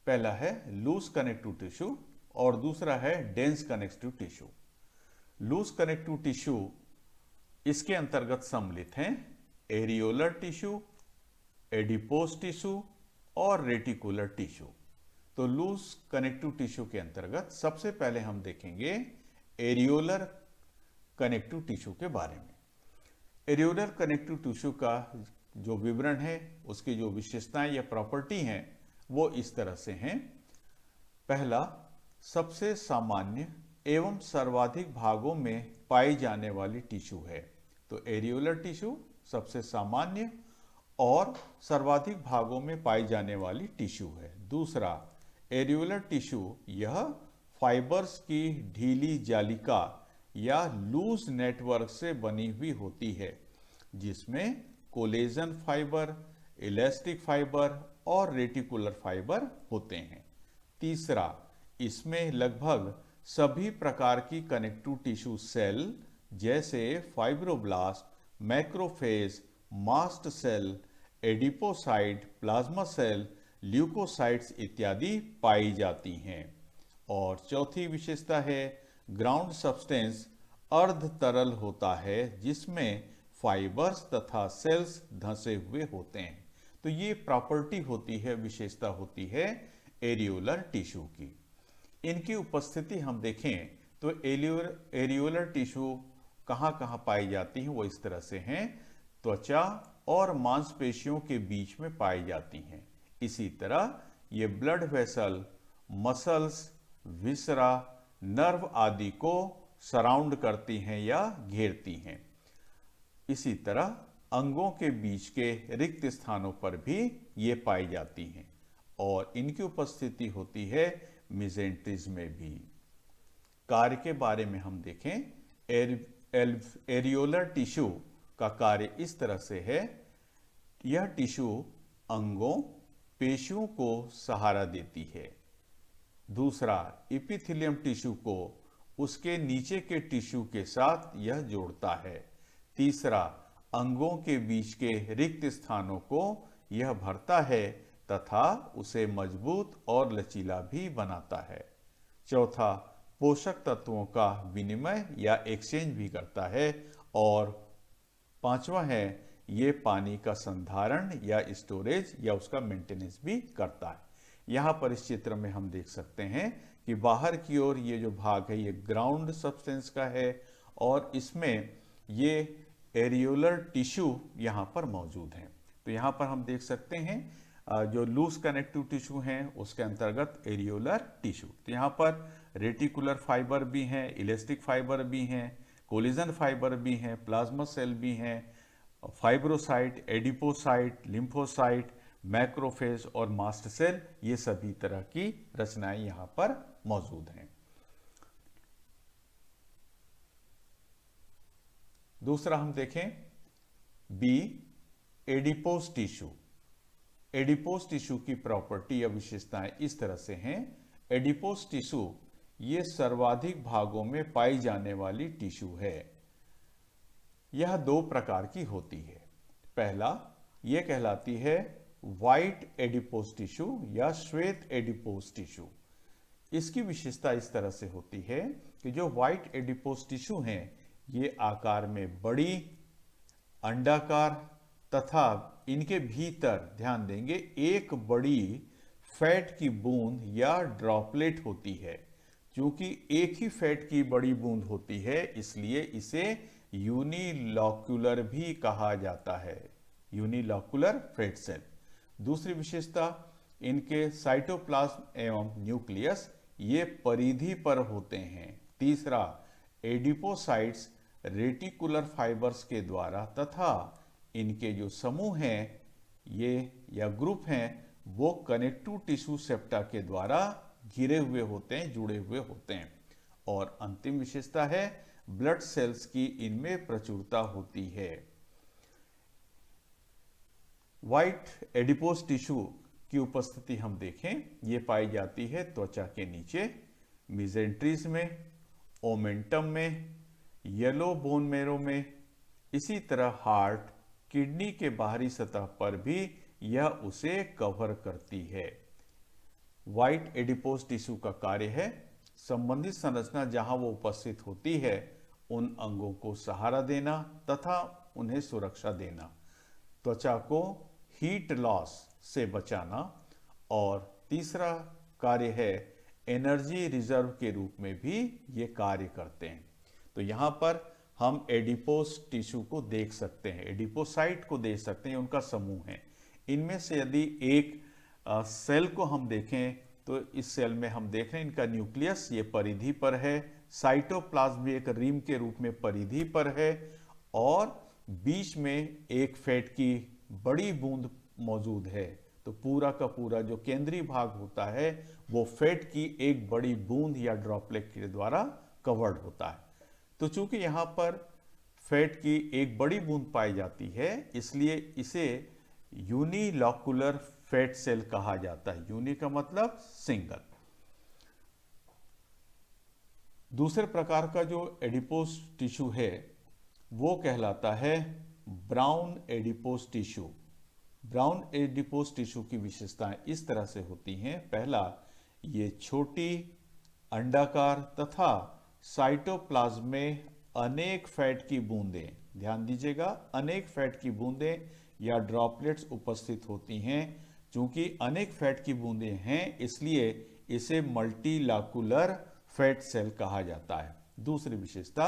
पहला है लूज कनेक्टिव टिश्यू और दूसरा है dense connective tissue. Loose connective tissue इसके अंतर्गत सम्मिलित हैं एरियोलर टिश्यू, एडिपोस टिश्यू और रेटिकुलर टिश्यू। तो लूज कनेक्टिव टिश्यू के अंतर्गत सबसे पहले हम देखेंगे एरियोलर कनेक्टिव टिश्यू के बारे में। एरियोलर कनेक्टिव टिश्यू का जो विवरण है, उसकी जो विशेषताएं या प्रॉपर्टी हैं वो इस तरह से हैं। पहला, सबसे सामान्य एवं सर्वाधिक भागों में पाई जाने वाली टिश्यू है। तो एरियोलर टिश्यू सबसे सामान्य और सर्वाधिक भागों में पाई जाने वाली टिश्यू है। दूसरा, एरियोलर टिश्यू यह फाइबर्स की ढीली जालिका या लूज नेटवर्क से बनी हुई होती है, जिसमें कोलेजन फाइबर, इलास्टिक फाइबर और रेटिकुलर फाइबर होते हैं। तीसरा, इसमें लगभग सभी प्रकार की कनेक्टिव टिश्यू सेल जैसे fibroblast, macrophage, mast cell, adipocyte, plasma cell, leucocytes इत्यादि पाई जाती हैं। और चौथी विशेषता है ग्राउंड सब्सटेंस अर्ध तरल होता है, जिसमें फाइबर्स तथा सेल्स धंसे हुए होते हैं। तो ये प्रॉपर्टी होती है, विशेषता होती है एरियोलर टिश्यू की। इनकी उपस्थिति हम देखें तो एरियोलर टिश्यू कहाँ कहाँ पाई जाती हैं, वो इस तरह से हैं। त्वचा और मांसपेशियों के बीच में पाई जाती हैं। इसी तरह ये ब्लड वेसल, मसल्स, विसरा, नर्व आदि को सराउंड करती हैं या घेरती हैं। इसी तरह अंगों के बीच के रिक्त स्थानों पर भी ये पाई जाती हैं और इनकी उपस्थिति होती है मेसेंटेरिज्म में भी। कार्य के बारे में हम देखें, एरियोलर टिश्यू का कार्य इस तरह से है, यह टिश्यू अंगों, पेशियों को सहारा देती है। दूसरा, एपिथेलियम टिश्यू को उसके नीचे के टिश्यू के साथ यह जोड़ता है। तीसरा, अंगों के बीच के रिक्त स्थानों को यह भरता है तथा उसे मजबूत और लचीला भी बनाता है। चौथा, पोषक तत्वों का विनिमय या एक्सचेंज भी करता है। और पांचवा है, ये पानी का संधारण या स्टोरेज या उसका मेंटेनेंस भी करता है। यहाँ पर इस चित्र में हम देख सकते हैं कि बाहर की ओर ये जो भाग है ये ग्राउंड सब्सटेंस का है और इसमें ये एरियोलर टिश्यू यहाँ पर मौजूद हैं। तो यहाँ पर हम देख सकते हैं जो लूज कनेक्टिव टिश्यू हैं उसके अंतर्गत एरियोलर टिश्यू। तो यहाँ पर रेटिकुलर फाइबर भी हैं, इलास्टिक फाइबर भी हैं, कोलिजन फाइबर भी हैं, प्लाज्मा सेल भी हैं, फाइब्रोसाइट, एडिपोसाइट, लिम्फोसाइट, मैक्रोफेज और मास्ट सेल, ये सभी तरह की रचनाएं यहाँ पर मौजूद हैं। दूसरा हम देखें B, adipose tissue. Adipose tissue की प्रॉपर्टी या विशेषताएं इस तरह से हैं। एडिपोस टिश्यू ये सर्वाधिक भागों में पाई जाने वाली टिश्यू है। यह दो प्रकार की होती है। पहला, यह कहलाती है व्हाइट एडिपोस टिश्यू या श्वेत एडिपोस टिश्यू। इसकी विशेषता इस तरह से होती है कि जो व्हाइट एडिपोस टिश्यू हैं ये आकार में बड़ी, अंडाकार तथा इनके भीतर ध्यान देंगे एक बड़ी फैट की बूंद या ड्रॉपलेट होती है। क्योंकि एक ही फैट की बड़ी बूंद होती है इसलिए इसे यूनिलॉक्यूलर भी कहा जाता है, यूनिलॉक्यूलर फैट सेल। दूसरी विशेषता, इनके साइटोप्लाज्म एवं न्यूक्लियस ये परिधि पर होते हैं। तीसरा, एडिपोसाइट्स रेटिकुलर फाइबर्स के द्वारा तथा इनके जो समूह हैं ये या ग्रुप हैं वो कनेक्टिव टिश्यू सेप्टा के द्वारा घिरे हुए होते हैं, जुड़े हुए होते हैं। और अंतिम विशेषता है ब्लड सेल्स की इनमें प्रचुरता होती है। व्हाइट एडिपोस टिश्यू की उपस्थिति हम देखें, ये पाई जाती है त्वचा के नीचे, मिजेंट्रीज में, ओमेंटम में, येलो बोन मेरो में। इसी तरह हार्ट, किडनी के बाहरी सतह पर भी यह उसे कवर करती है। व्हाइट एडिपोस टिश्यू का कार्य है संबंधित संरचना जहां वो उपस्थित होती है उन अंगों को सहारा देना तथा उन्हें सुरक्षा देना, त्वचा को हीट लॉस से बचाना। और तीसरा कार्य है एनर्जी रिजर्व के रूप में भी ये कार्य करते हैं। तो यहाँ पर हम एडिपोस टिश्यू को देख सकते हैं, एडिपोसाइट को देख सकते हैं, उनका समूह है। इनमें से यदि एक सेल को हम देखें तो इस सेल में हम देख रहे हैं इनका न्यूक्लियस ये परिधि पर है, साइटोप्लाज्म भी एक रिम के रूप में परिधि पर है और बीच में एक फैट की बड़ी बूंद मौजूद है। तो पूरा का पूरा जो केंद्रीय भाग होता है वो फैट की एक बड़ी बूंद या ड्रॉपलेट के द्वारा कवर्ड होता है। तो चूंकि यहाँ पर फैट की एक बड़ी बूंद पाई जाती है इसलिए इसे यूनिलॉक्यूलर फैट सेल कहा जाता है। यूनि का मतलब सिंगल। दूसरे प्रकार का जो एडिपोस टिश्यू है वो कहलाता है brown adipose tissue. Brown adipose tissue की विशेषताएं इस तरह से होती हैं। पहला, ये छोटी, अंडाकार तथा साइटोप्लाज्म में अनेक फैट की बूंदें, ध्यान दीजिएगा, अनेक फैट की बूंदें या ड्रॉपलेट्स उपस्थित होती हैं। चूंकि अनेक फैट की बूंदें हैं इसलिए इसे मल्टीलॉक्यूलर फैट सेल कहा जाता है। दूसरी विशेषता,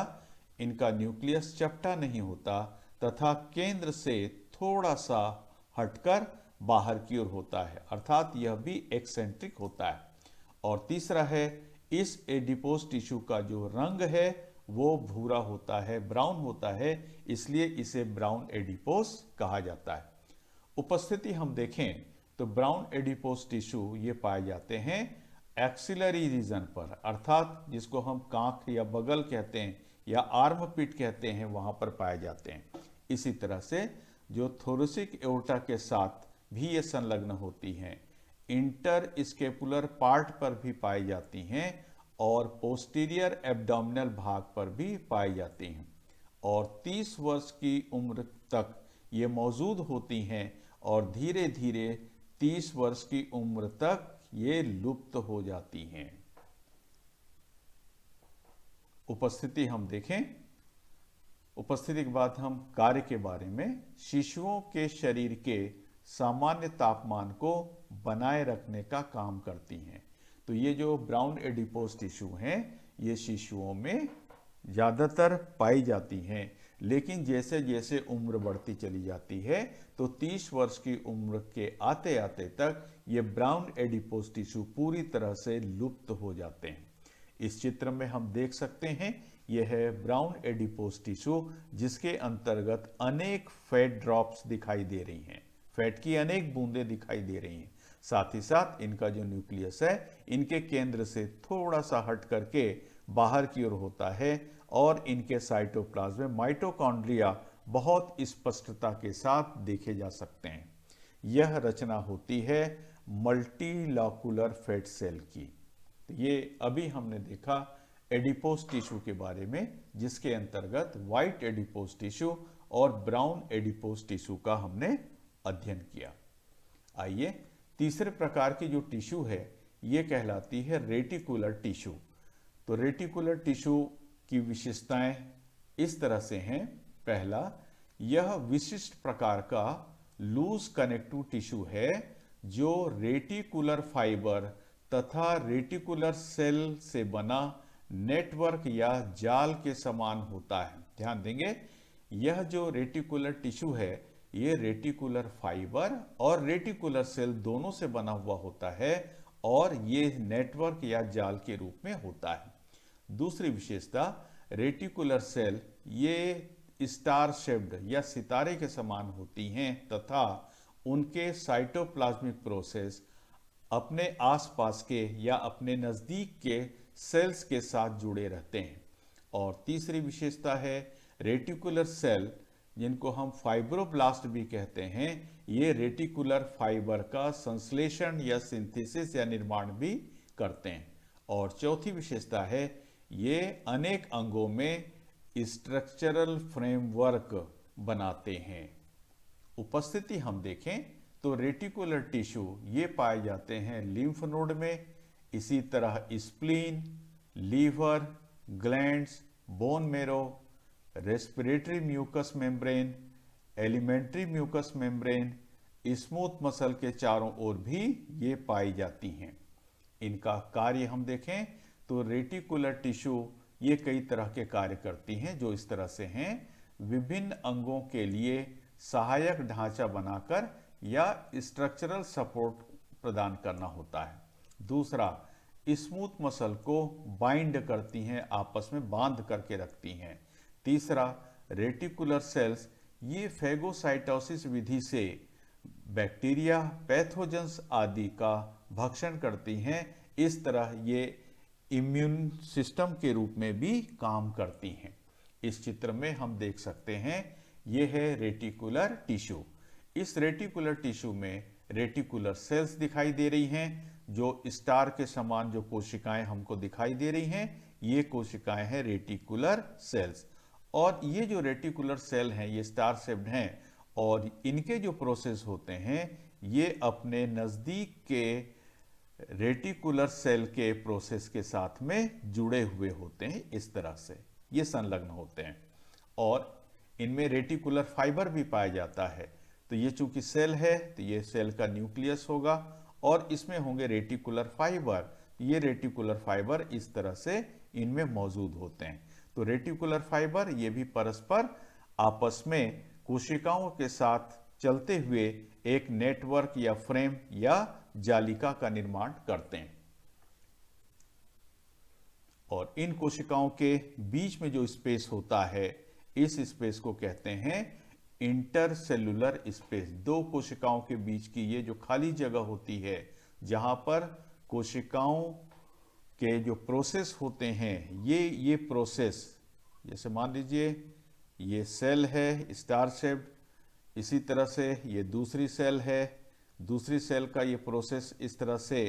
इनका न्यूक्लियस चपटा नहीं होता तथा केंद्र से थोड़ा सा हटकर बाहर की ओर होता है, अर्थात यह भी एक्सेंट्रिक होता है। और तीसरा है, इस एडिपोस टिश्यू का जो रंग है वो भूरा होता है, ब्राउन होता है, इसलिए इसे ब्राउन एडिपोस कहा जाता है। उपस्थिति हम देखें तो ब्राउन एडिपोस टिश्यू ये पाए जाते हैं एक्सिलरी रीजन पर, अर्थात जिसको हम कांख या बगल कहते हैं या आर्म पिट कहते हैं, वहां पर पाए जाते हैं। इसी तरह से जो थोरेसिक एओर्टा के साथ भी ये संलग्न होती हैं, इंटर स्केपुलर पार्ट पर भी पाई जाती हैं और पोस्टीरियर एब्डोमिनल भाग पर भी पाई जाती हैं और 30 वर्ष की उम्र तक ये मौजूद होती हैं और धीरे धीरे 30 वर्ष की उम्र तक ये लुप्त हो जाती हैं। उपस्थिति हम देखें। उपस्थिति के बाद हम कार्य के बारे में, शिशुओं के शरीर के सामान्य तापमान को बनाए रखने का काम करती हैं। तो ये जो ब्राउन एडिपोज टिश्यू हैं, ये शिशुओं में ज़्यादातर पाई जाती हैं, लेकिन जैसे जैसे उम्र बढ़ती चली जाती है तो 30 वर्ष की उम्र के आते आते तक ये ब्राउन एडिपोज टिश्यू पूरी तरह से लुप्त हो जाते हैं। इस चित्र में हम देख सकते हैं, यह है ब्राउन एडिपोज टिश्यू जिसके अंतर्गत अनेक फैट ड्रॉप्स दिखाई दे रही हैं, फैट की अनेक बूंदें दिखाई दे रही हैं। साथ ही साथ इनका जो न्यूक्लियस है, इनके केंद्र से थोड़ा सा हट करके बाहर की ओर होता है और इनके साइटोप्लाज्म में माइटोकॉन्ड्रिया बहुत स्पष्टता के साथ देखे जा सकते हैं। यह रचना होती है मल्टीलॉकुलर फैट सेल की। तो ये अभी हमने देखा एडिपोज टिश्यू के बारे में, जिसके अंतर्गत व्हाइट एडिपोज टिश्यू और ब्राउन एडिपोज टिश्यू का हमने अध्ययन किया। आइए, तीसरे प्रकार की जो टिश्यू है ये कहलाती है रेटिकुलर टिश्यू। तो रेटिकुलर टिश्यू की विशेषताएं इस तरह से हैं। पहला, यह विशिष्ट प्रकार का लूज कनेक्टिव टिश्यू है जो रेटिकुलर फाइबर तथा रेटिकुलर सेल से बना नेटवर्क या जाल के समान होता है। ध्यान देंगे, यह जो रेटिकुलर टिश्यू है ये रेटिकुलर फाइबर और रेटिकुलर सेल दोनों से बना हुआ होता है और ये नेटवर्क या जाल के रूप में होता है। दूसरी विशेषता, रेटिकुलर सेल ये स्टार शेप्ड या सितारे के समान होती हैं तथा उनके साइटोप्लाज्मिक प्रोसेस अपने आसपास के या अपने नज़दीक के सेल्स के साथ जुड़े रहते हैं। और तीसरी विशेषता है रेटिकुलर सेल, जिनको हम फाइब्रोब्लास्ट भी कहते हैं, ये रेटिकुलर फाइबर का संश्लेषण या सिंथेसिस या निर्माण भी करते हैं। और चौथी विशेषता है ये अनेक अंगों में स्ट्रक्चरल फ्रेमवर्क बनाते हैं। उपस्थिति हम देखें तो रेटिकुलर टिश्यू ये पाए जाते हैं लिम्फ नोड में, इसी तरह spleen, liver, glands, bone marrow, respiratory mucous membrane, alimentary mucous membrane, smooth muscle के चारों ओर भी ये पाई जाती हैं। इनका कार्य हम देखें तो रेटिकुलर टिश्यू ये कई तरह के कार्य करती हैं, जो इस तरह से हैं। विभिन्न अंगों के लिए सहायक ढांचा बनाकर या स्ट्रक्चरल सपोर्ट प्रदान करना होता है। दूसरा, स्मूथ मसल को बाइंड करती हैं, आपस में बांध करके रखती हैं। तीसरा, रेटिकुलर सेल्स ये फेगोसाइटोसिस विधि से बैक्टीरिया, पैथोजेंस आदि का भक्षण करती हैं। इस तरह ये इम्यून सिस्टम के रूप में भी काम करती हैं। इस चित्र में हम देख सकते हैं, ये है रेटिकुलर टिश्यू। इस रेटिकुलर टिश्यू में रेटिकुलर सेल्स दिखाई दे रही हैं, जो स्टार के समान जो कोशिकाएं हमको दिखाई दे रही हैं, ये कोशिकाएं हैं रेटिकुलर सेल्स। और ये जो रेटिकुलर सेल हैं ये स्टार शेप्ड हैं और इनके जो प्रोसेस होते हैं ये अपने नज़दीक के रेटिकुलर सेल के प्रोसेस के साथ में जुड़े हुए होते हैं। इस तरह से ये संलग्न होते हैं और इनमें रेटिकुलर फाइबर भी पाया जाता है। तो ये चूंकि सेल है तो ये सेल का न्यूक्लियस होगा और इसमें होंगे रेटिकुलर फाइबर। ये रेटिकुलर फाइबर इस तरह से इनमें मौजूद होते हैं। तो रेटिकुलर फाइबर ये भी परस्पर आपस में कोशिकाओं के साथ चलते हुए एक नेटवर्क या फ्रेम या जालिका का निर्माण करते हैं और इन कोशिकाओं के बीच में जो स्पेस होता है, इस स्पेस को कहते हैं इंटरसेलुलर स्पेस। दो कोशिकाओं के बीच की ये जो खाली जगह होती है, जहां पर कोशिकाओं के जो प्रोसेस होते हैं, ये प्रोसेस, जैसे मान लीजिए ये सेल है स्टार शेप्ड, इसी तरह से ये दूसरी सेल है, दूसरी सेल का ये प्रोसेस इस तरह से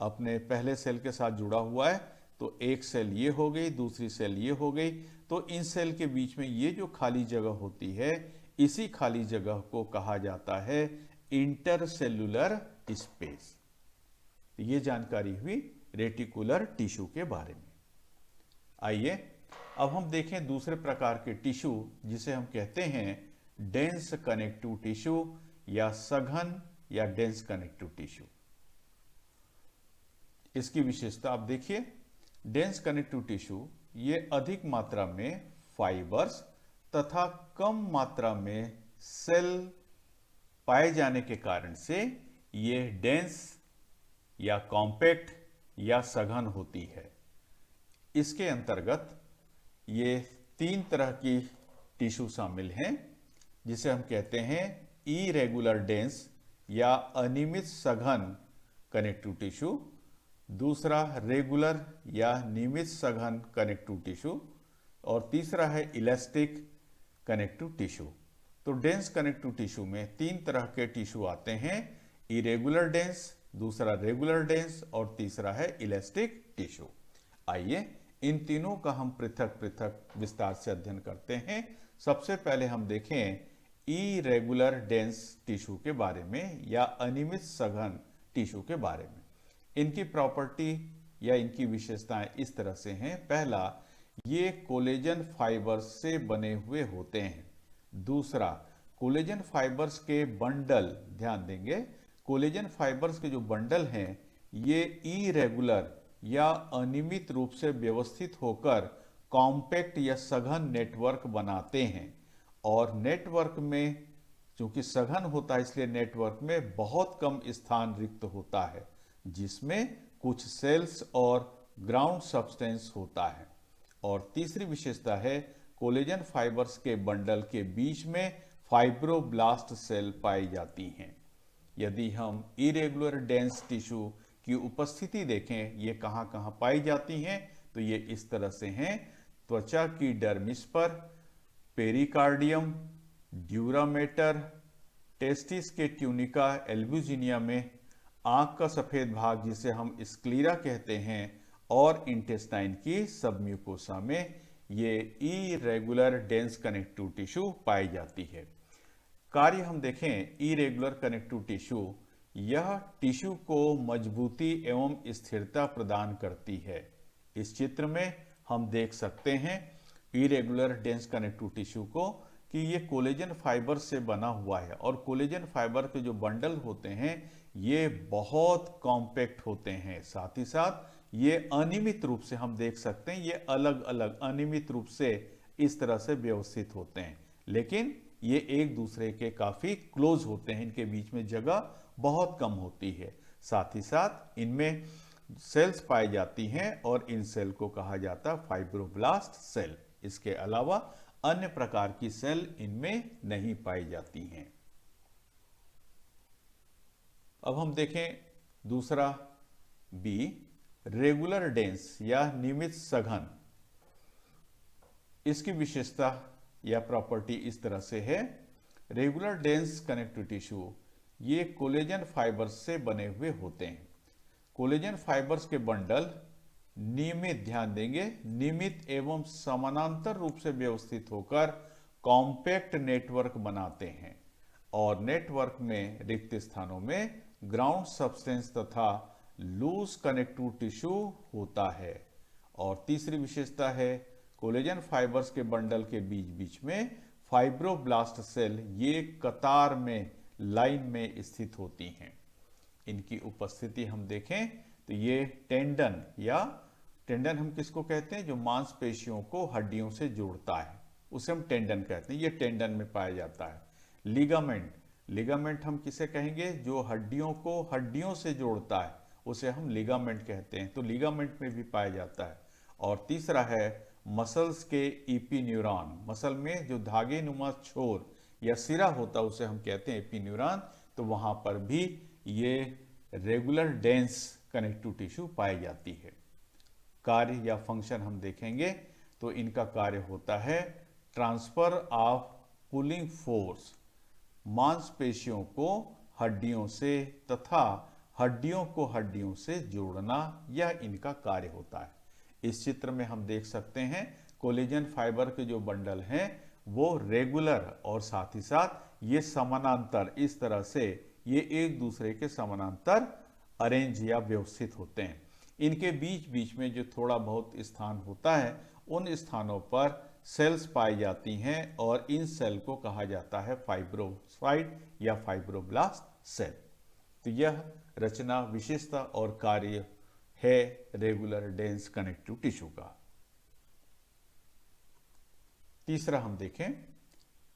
अपने पहले सेल के साथ जुड़ा हुआ है। तो एक सेल ये हो गई, दूसरी सेल ये हो गई। तो इन सेल के बीच में ये जो खाली जगह होती है, इसी खाली जगह को कहा जाता है इंटरसेल्यूलर स्पेस। ये जानकारी हुई रेटिकुलर टिश्यू के बारे में। आइए अब हम देखें दूसरे प्रकार के टिश्यू जिसे हम कहते हैं डेंस कनेक्टिव टिश्यू या सघन या डेंस कनेक्टिव टिश्यू। इसकी विशेषता आप देखिए, डेंस कनेक्टिव टिश्यू ये अधिक मात्रा में फाइबर्स तथा कम मात्रा में सेल पाए जाने के कारण से ये डेंस या कॉम्पैक्ट या सघन होती है। इसके अंतर्गत ये 3 तरह की टिश्यू शामिल हैं, जिसे हम कहते हैं इरेगुलर डेंस या अनियमित सघन कनेक्टिव टिश्यू, दूसरा रेगुलर या नियमित सघन कनेक्टिव टिश्यू, और तीसरा है इलास्टिक कनेक्टिव टिश्यू। तो डेंस कनेक्टिव टिश्यू में 3 तरह के टिश्यू आते हैं, इरेगुलर डेंस, दूसरा रेगुलर डेंस और तीसरा है इलास्टिक टिश्यू। आइए इन तीनों का हम पृथक पृथक विस्तार से अध्ययन करते हैं। सबसे पहले हम देखें इरेगुलर डेंस टिश्यू के बारे में या अनियमित सघन टिश्यू के बारे में। इनकी प्रॉपर्टी या इनकी विशेषताएं इस तरह से हैं। पहला, ये कोलेजन फाइबर्स से बने हुए होते हैं। दूसरा, कोलेजन फाइबर्स के बंडल, ध्यान देंगे, कोलेजन फाइबर्स के जो बंडल हैं ये इरेगुलर या अनियमित रूप से व्यवस्थित होकर कॉम्पैक्ट या सघन नेटवर्क बनाते हैं। और नेटवर्क में चूंकि सघन होता है इसलिए नेटवर्क में बहुत कम स्थान रिक्त होता है, जिसमें कुछ सेल्स और ग्राउंड सब्सटेंस होता है। और तीसरी विशेषता है कोलेजन फाइबर्स के बंडल के बीच में फाइब्रोब्लास्ट सेल पाई जाती हैं। यदि हम इरेगुलर डेंस टिश्यू की उपस्थिति देखें, ये कहाँ कहाँ पाई जाती हैं, तो ये इस तरह से हैं। त्वचा की डर्मिस पर, पेरिकार्डियम, ड्यूरामेटर, टेस्टिस के ट्यूनिका एल्ब्यूजिनिया में, आंख का सफेद भाग जिसे हम स्क्लीरा कहते हैं, और इंटेस्टाइन की सबम्यूकोसा में ये इरेगुलर डेंस कनेक्टिव टिश्यू पाई जाती है। कार्य हम देखें इरेगुलर कनेक्टिव टिश्यू, यह टिश्यू को मजबूती एवं स्थिरता प्रदान करती है। इस चित्र में हम देख सकते हैं इरेगुलर डेंस कनेक्टिव टिश्यू को कि ये कोलेजन फाइबर से बना हुआ है, और कोलेजन फाइबर के जो बंडल होते हैं ये बहुत कॉम्पैक्ट होते हैं। साथ ही साथ ये अनियमित रूप से हम देख सकते हैं, ये अलग अलग अनियमित रूप से इस तरह से व्यवस्थित होते हैं, लेकिन ये एक दूसरे के काफी क्लोज होते हैं, इनके बीच में जगह बहुत कम होती है। साथ ही साथ इनमें सेल्स पाई जाती हैं और इन सेल को कहा जाता है फाइब्रोब्लास्ट सेल। इसके अलावा अन्य प्रकार की सेल इनमें नहीं पाई जाती हैं। अब हम देखें दूसरा बी, रेगुलर डेंस या नियमित सघन। इसकी विशेषता या प्रॉपर्टी इस तरह से है। रेगुलर डेंस कनेक्टिव टिश्यू ये कोलेजन फाइबर्स से बने हुए होते हैं। कोलेजन फाइबर्स के बंडल नियमित, ध्यान देंगे, नियमित एवं समानांतर रूप से व्यवस्थित होकर कॉम्पैक्ट नेटवर्क बनाते हैं, और नेटवर्क में रिक्त स्थानों में ग्राउंड सब्सटेंस तथा लूज कनेक्टिव टिश्यू होता है। और तीसरी विशेषता है कोलेजन फाइबर्स के बंडल के बीच बीच में फाइब्रोब्लास्ट सेल ये कतार में, लाइन में स्थित होती हैं। इनकी उपस्थिति हम देखें तो ये टेंडन, या टेंडन हम किसको कहते हैं, जो मांसपेशियों को हड्डियों से जोड़ता है उसे हम टेंडन कहते हैं, ये टेंडन में पाया जाता है। लिगामेंट, लिगामेंट हम किसे कहेंगे, जो हड्डियों को हड्डियों से जोड़ता है उसे हम लिगामेंट कहते हैं, तो लिगामेंट में भी पाया जाता है। और तीसरा है मसल्स के एपिन्यूरॉन, मसल में जो धागे नुमा छोर या सिरा होता है उसे हम कहते हैं एपिन्यूरॉन, तो वहां पर भी ये रेगुलर डेंस कनेक्टिव टिश्यू पाई जाती है। कार्य या फंक्शन हम देखेंगे तो इनका कार्य होता है ट्रांसफर ऑफ पुलिंग फोर्स मांसपेशियों को हड्डियों से तथा हड्डियों को हड्डियों से जोड़ना, यह इनका कार्य होता है। इस चित्र में हम देख सकते हैं कोलेजन फाइबर के जो बंडल हैं वो रेगुलर और साथ ही साथ ये समानांतर, इस तरह से ये एक दूसरे के समानांतर अरेंज या व्यवस्थित होते हैं। इनके बीच बीच में जो थोड़ा बहुत स्थान होता है उन स्थानों पर सेल्स पाई जाती हैं और इन सेल को कहा जाता है फाइब्रोसाइट या फाइब्रोब्लास्ट सेल। तो यह रचना, विशेषता और कार्य है रेगुलर डेंस कनेक्टिव टिश्यू का। तीसरा हम देखें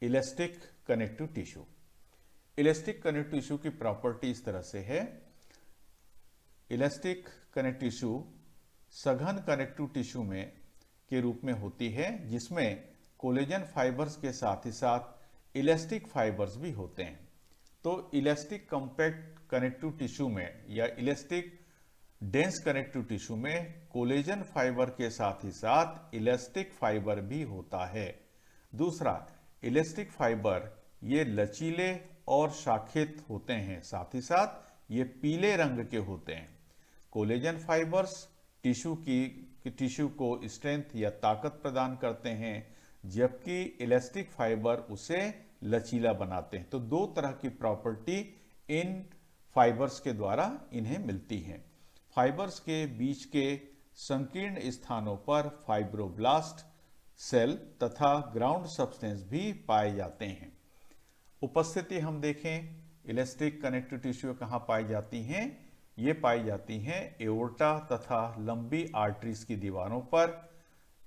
elastic connective tissue. Elastic connective tissue की प्रॉपर्टी इस तरह से है। इलास्टिक कनेक्टिव टिश्यू सघन कनेक्टिव टिश्यू में के रूप में होती है जिसमें कोलेजन फाइबर्स के साथ ही साथ इलास्टिक फाइबर्स भी होते हैं। तो इलास्टिक कॉम्पैक्ट कनेक्टिव टिश्यू में या इलास्टिक डेंस कनेक्टिव टिश्यू में कोलेजन फाइबर के साथ ही साथ इलास्टिक फाइबर भी होता है। दूसरा, इलास्टिक फाइबर ये लचीले और शाखित होते हैं, साथ ही साथ ये पीले रंग के होते हैं। कोलेजन फाइबर्स टिश्यू को स्ट्रेंथ या ताकत प्रदान करते हैं, जबकि इलास्टिक फाइबर उसे लचीला बनाते हैं। तो दो तरह की प्रॉपर्टी इन फाइबर्स के द्वारा इन्हें मिलती हैं। फाइबर्स के बीच के संकीर्ण स्थानों पर फाइब्रोब्लास्ट सेल तथा ग्राउंड सब्सटेंस भी पाए जाते हैं। उपस्थिति हम देखें, इलास्टिक कनेक्टिव टिश्यू कहाँ पाई जाती हैं? ये पाई जाती हैं एओर्टा तथा लंबी आर्टरीज की दीवारों पर,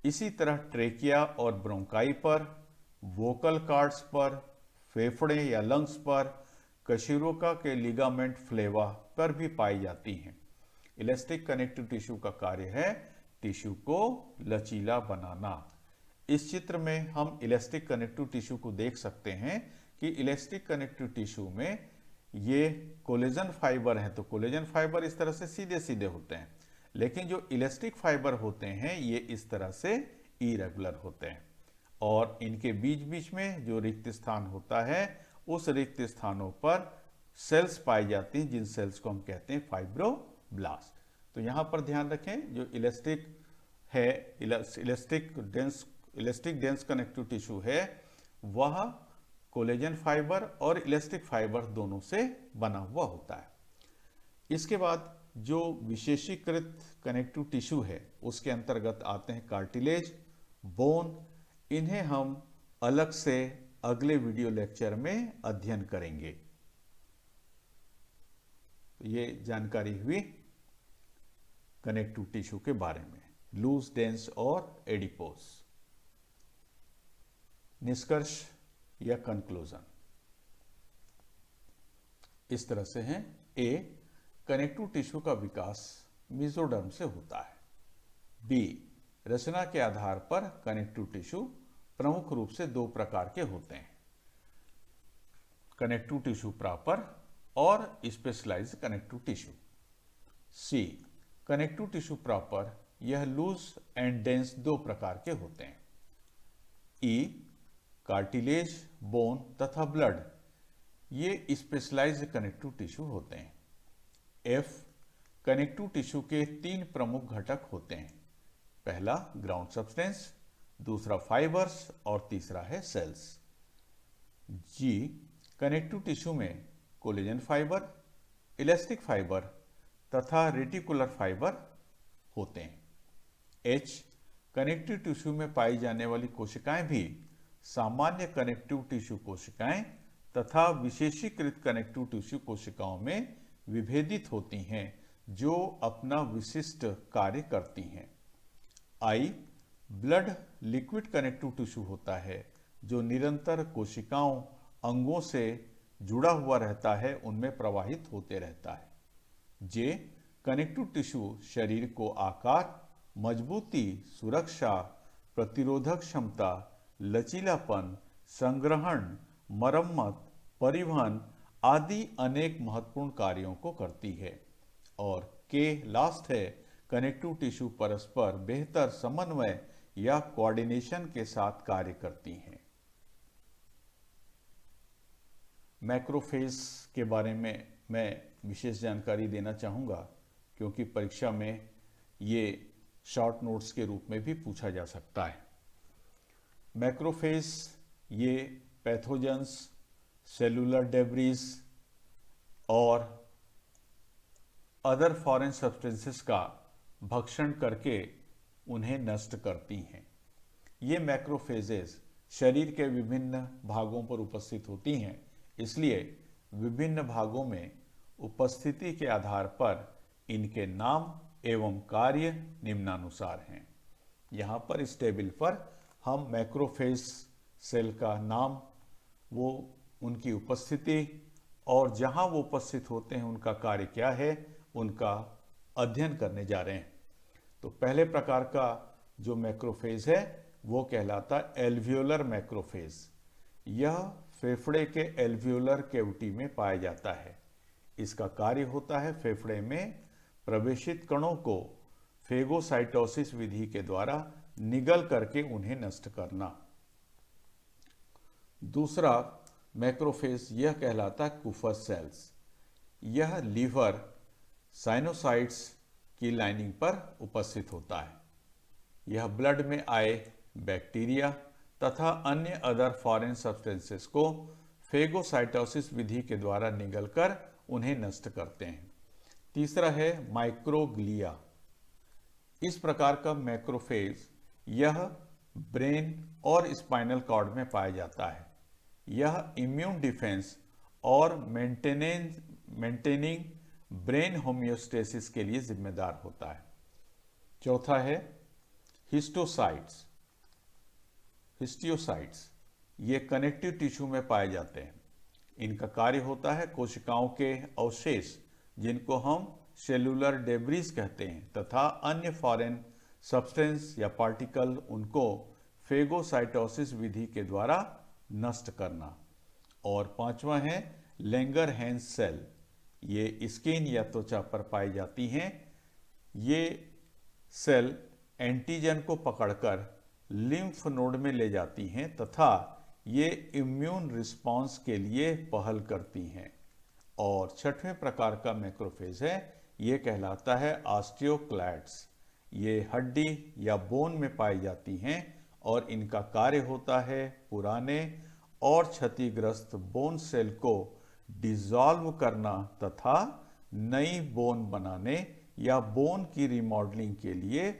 इसी तरह ट्रेकिया और ब्रोंकाई पर, वोकल कॉर्ड्स पर, फेफड़े या लंग्स पर, कशेरुका के लिगामेंट फ्लेवा पर भी पाई जाती हैं। इलास्टिक कनेक्टिव टिश्यू का कार्य है टिश्यू को लचीला बनाना। इस चित्र में हम इलास्टिक कनेक्टिव टिश्यू को देख सकते हैं कि इलास्टिक कनेक्टिव टिश्यू में ये कोलेजन फाइबर हैं, तो कोलेजन फाइबर इस तरह से सीधे सीधे होते हैं, लेकिन जो इलास्टिक फाइबर होते हैं ये इस तरह से इरेगुलर होते हैं और इनके बीच बीच में जो रिक्त स्थान होता है उस रिक्त स्थानों पर सेल्स पाई जाती हैं, जिन सेल्स को हम कहते हैं फाइब्रोब्लास्ट। तो यहाँ पर ध्यान रखें, जो इलास्टिक है, इलास्टिक डेंस कनेक्टिव टिश्यू है, वह कोलेजन फाइबर और इलास्टिक फाइबर दोनों से बना हुआ होता है। इसके बाद जो विशेषीकृत कनेक्टिव टिश्यू है उसके अंतर्गत आते हैं कार्टिलेज, बोन। इन्हें हम अलग से अगले वीडियो लेक्चर में अध्ययन करेंगे। ये जानकारी हुई कनेक्टिव टिश्यू के बारे में, लूज, डेंस और एडिपोस। निष्कर्ष या कंक्लूजन इस तरह से हैं। ए, कनेक्टिव टिश्यू का विकास मेसोडर्म से होता है। बी, रचना के आधार पर कनेक्टिव टिश्यू प्रमुख रूप से दो प्रकार के होते हैं, कनेक्टिव टिश्यू प्रॉपर और स्पेशलाइज्ड कनेक्टिव टिश्यू। सी, कनेक्टिव टिश्यू प्रॉपर यह लूज एंड डेंस दो प्रकार के होते हैं। ई, कार्टिलेज, बोन तथा ब्लड ये स्पेशलाइज्ड कनेक्टिव टिश्यू होते हैं। एफ, कनेक्टिव टिश्यू के तीन प्रमुख घटक होते हैं, पहला ग्राउंड सब्सटेंस, दूसरा फाइबर्स और तीसरा है सेल्स। जी, कनेक्टिव टिश्यू में कोलेजन फाइबर, इलास्टिक फाइबर तथा रेटिकुलर फाइबर होते हैं। एच, कनेक्टिव टिश्यू में पाई जाने वाली कोशिकाएं भी सामान्य कनेक्टिव टिश्यू कोशिकाएं तथा विशेषीकृत कनेक्टिव टिश्यू कोशिकाओं में विभेदित होती हैं जो अपना विशिष्ट कार्य करती हैं। आई, ब्लड लिक्विड कनेक्टिव टिश्यू होता है जो निरंतर कोशिकाओं अंगों से जुड़ा हुआ रहता है, उनमें प्रवाहित होते रहता है। जे, कनेक्टिव टिश्यू शरीर को आकार, मजबूती, सुरक्षा, प्रतिरोधक क्षमता, लचीलापन, संग्रहण, मरम्मत, परिवहन आदि अनेक महत्वपूर्ण कार्यों को करती है। और के लास्ट है, कनेक्टिव टिश्यू परस्पर बेहतर समन्वय या कोऑर्डिनेशन के साथ कार्य करती हैं। मैक्रोफेज के बारे में मैं विशेष जानकारी देना चाहूँगा क्योंकि परीक्षा में ये शॉर्ट नोट्स के रूप में भी पूछा जा सकता है। मैक्रोफेज ये पैथोजेंस, सेलुलर डेब्रिस और अदर फॉरेन सब्सटेंसेस का भक्षण करके उन्हें नष्ट करती हैं। ये मैक्रोफेजेस शरीर के विभिन्न भागों पर उपस्थित होती हैं, इसलिए विभिन्न भागों में उपस्थिति के आधार पर इनके नाम एवं कार्य निम्नानुसार हैं। यहाँ पर इस टेबल पर हम मैक्रोफेज सेल का नाम, वो उनकी उपस्थिति और जहाँ वो उपस्थित होते हैं उनका कार्य क्या है, उनका अध्ययन करने जा रहे हैं। तो पहले प्रकार का जो मैक्रोफेज है वो कहलाता है एल्वियोलर मैक्रोफेज। यह फेफड़े के एल्वियोलर कैविटी में पाया जाता है। इसका कार्य होता है फेफड़े में प्रवेशित कणों को फेगोसाइटोसिस विधि के द्वारा निगल करके उन्हें नष्ट करना। दूसरा मैक्रोफेज यह कहलाता है कुफस सेल्स। यह लीवर साइनोसाइट्स की लाइनिंग पर उपस्थित होता है। यह ब्लड में आए बैक्टीरिया तथा अन्य अदर फॉरेन सब्सटेंसेस को फेगोसाइटोसिस विधि के द्वारा निगलकर उन्हें नष्ट करते हैं। तीसरा है माइक्रोग्लिया। इस प्रकार का मैक्रोफेज यह ब्रेन और स्पाइनल कॉर्ड में पाया जाता है। यह इम्यून डिफेंस और मेंटेनिंग ब्रेन होम्योस्टेसिस के लिए जिम्मेदार होता है। चौथा है हिस्टोसाइट्स। हिस्टियोसाइट्स ये कनेक्टिव टिश्यू में पाए जाते हैं। इनका कार्य होता है कोशिकाओं के अवशेष, जिनको हम सेलुलर डेब्रिस कहते हैं, तथा अन्य फॉरेन सब्सटेंस या पार्टिकल उनको फेगोसाइटोसिस विधि के द्वारा नष्ट करना। और पांचवा है लैंगरहैंस सेल। ये स्किन या त्वचा पर पाई जाती हैं। ये सेल एंटीजन को पकड़कर लिम्फ नोड में ले जाती हैं तथा ये इम्यून रिस्पांस के लिए पहल करती हैं। और छठवें प्रकार का मैक्रोफेज है, ये कहलाता है ऑस्टियोक्लैड्स। ये हड्डी या बोन में पाई जाती हैं और इनका कार्य होता है पुराने और क्षतिग्रस्त बोन सेल को डिसॉल्व करना तथा नई बोन बनाने या बोन की रिमॉडलिंग के लिए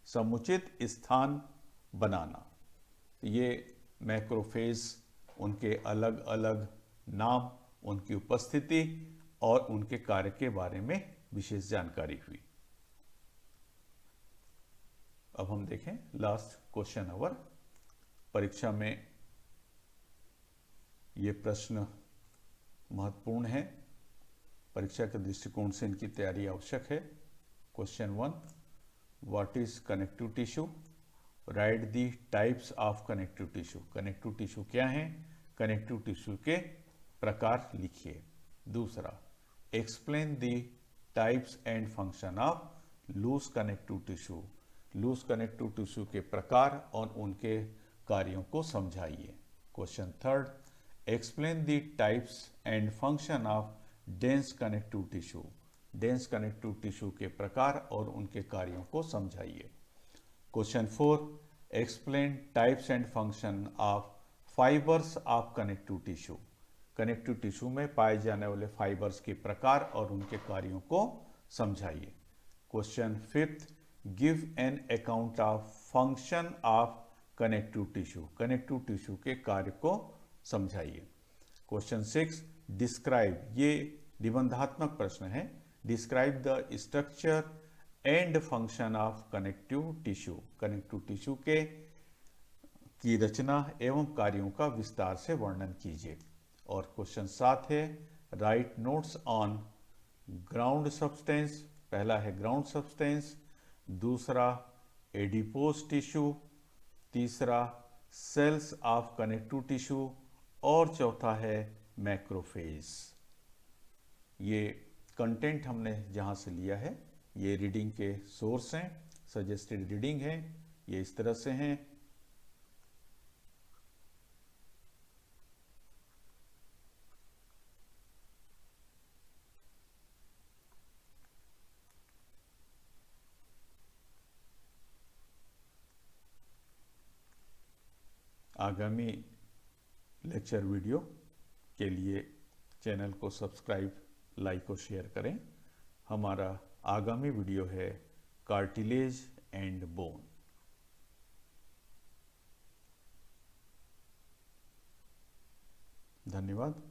समुचित स्थान बनाना। ये मैक्रोफेज, उनके अलग अलग नाम, उनकी उपस्थिति और उनके कार्य के बारे में विशेष जानकारी हुई। अब हम देखें लास्ट क्वेश्चन आवर। परीक्षा में ये प्रश्न महत्वपूर्ण है, परीक्षा के दृष्टिकोण से इनकी तैयारी आवश्यक है। Question 1, what is connective tissue? Write the types of connective tissue. Connective tissue क्या है? कनेक्टिव टिश्यू के प्रकार लिखिए। दूसरा, explain the types and function of loose connective tissue. Loose connective tissue के प्रकार और उनके कार्यों को समझाइए। Question 3, explain the types and function of dense connective tissue. Dense connective tissue के प्रकार और उनके कार्यों को समझाइए। Question 4, explain types and function of fibres of connective tissue. Connective tissue में पाए जाने वाले फाइबर्स के प्रकार और उनके कार्यों को समझाइए। Question 5, give an account of function of connective tissue. Connective tissue के कार्य को समझाइए। क्वेश्चन 6, डिस्क्राइब, ये निबंधात्मक प्रश्न है। Describe the structure and function of connective tissue. Connective tissue के की रचना एवं कार्यों का विस्तार से वर्णन कीजिए। और क्वेश्चन 7 है, right notes on ground substance. पहला है ग्राउंड सब्सटेंस, दूसरा एडिपोज टिश्यू, तीसरा सेल्स ऑफ कनेक्टिव टिश्यू और चौथा है मैक्रोफेज। ये कंटेंट हमने जहाँ से लिया है, ये रीडिंग के सोर्स हैं, सजेस्टेड रीडिंग है। ये इस तरह से हैं। आगामी लेक्चर वीडियो के लिए चैनल को सब्सक्राइब, लाइक और शेयर करें। हमारा आगामी वीडियो है कार्टिलेज एंड बोन। धन्यवाद।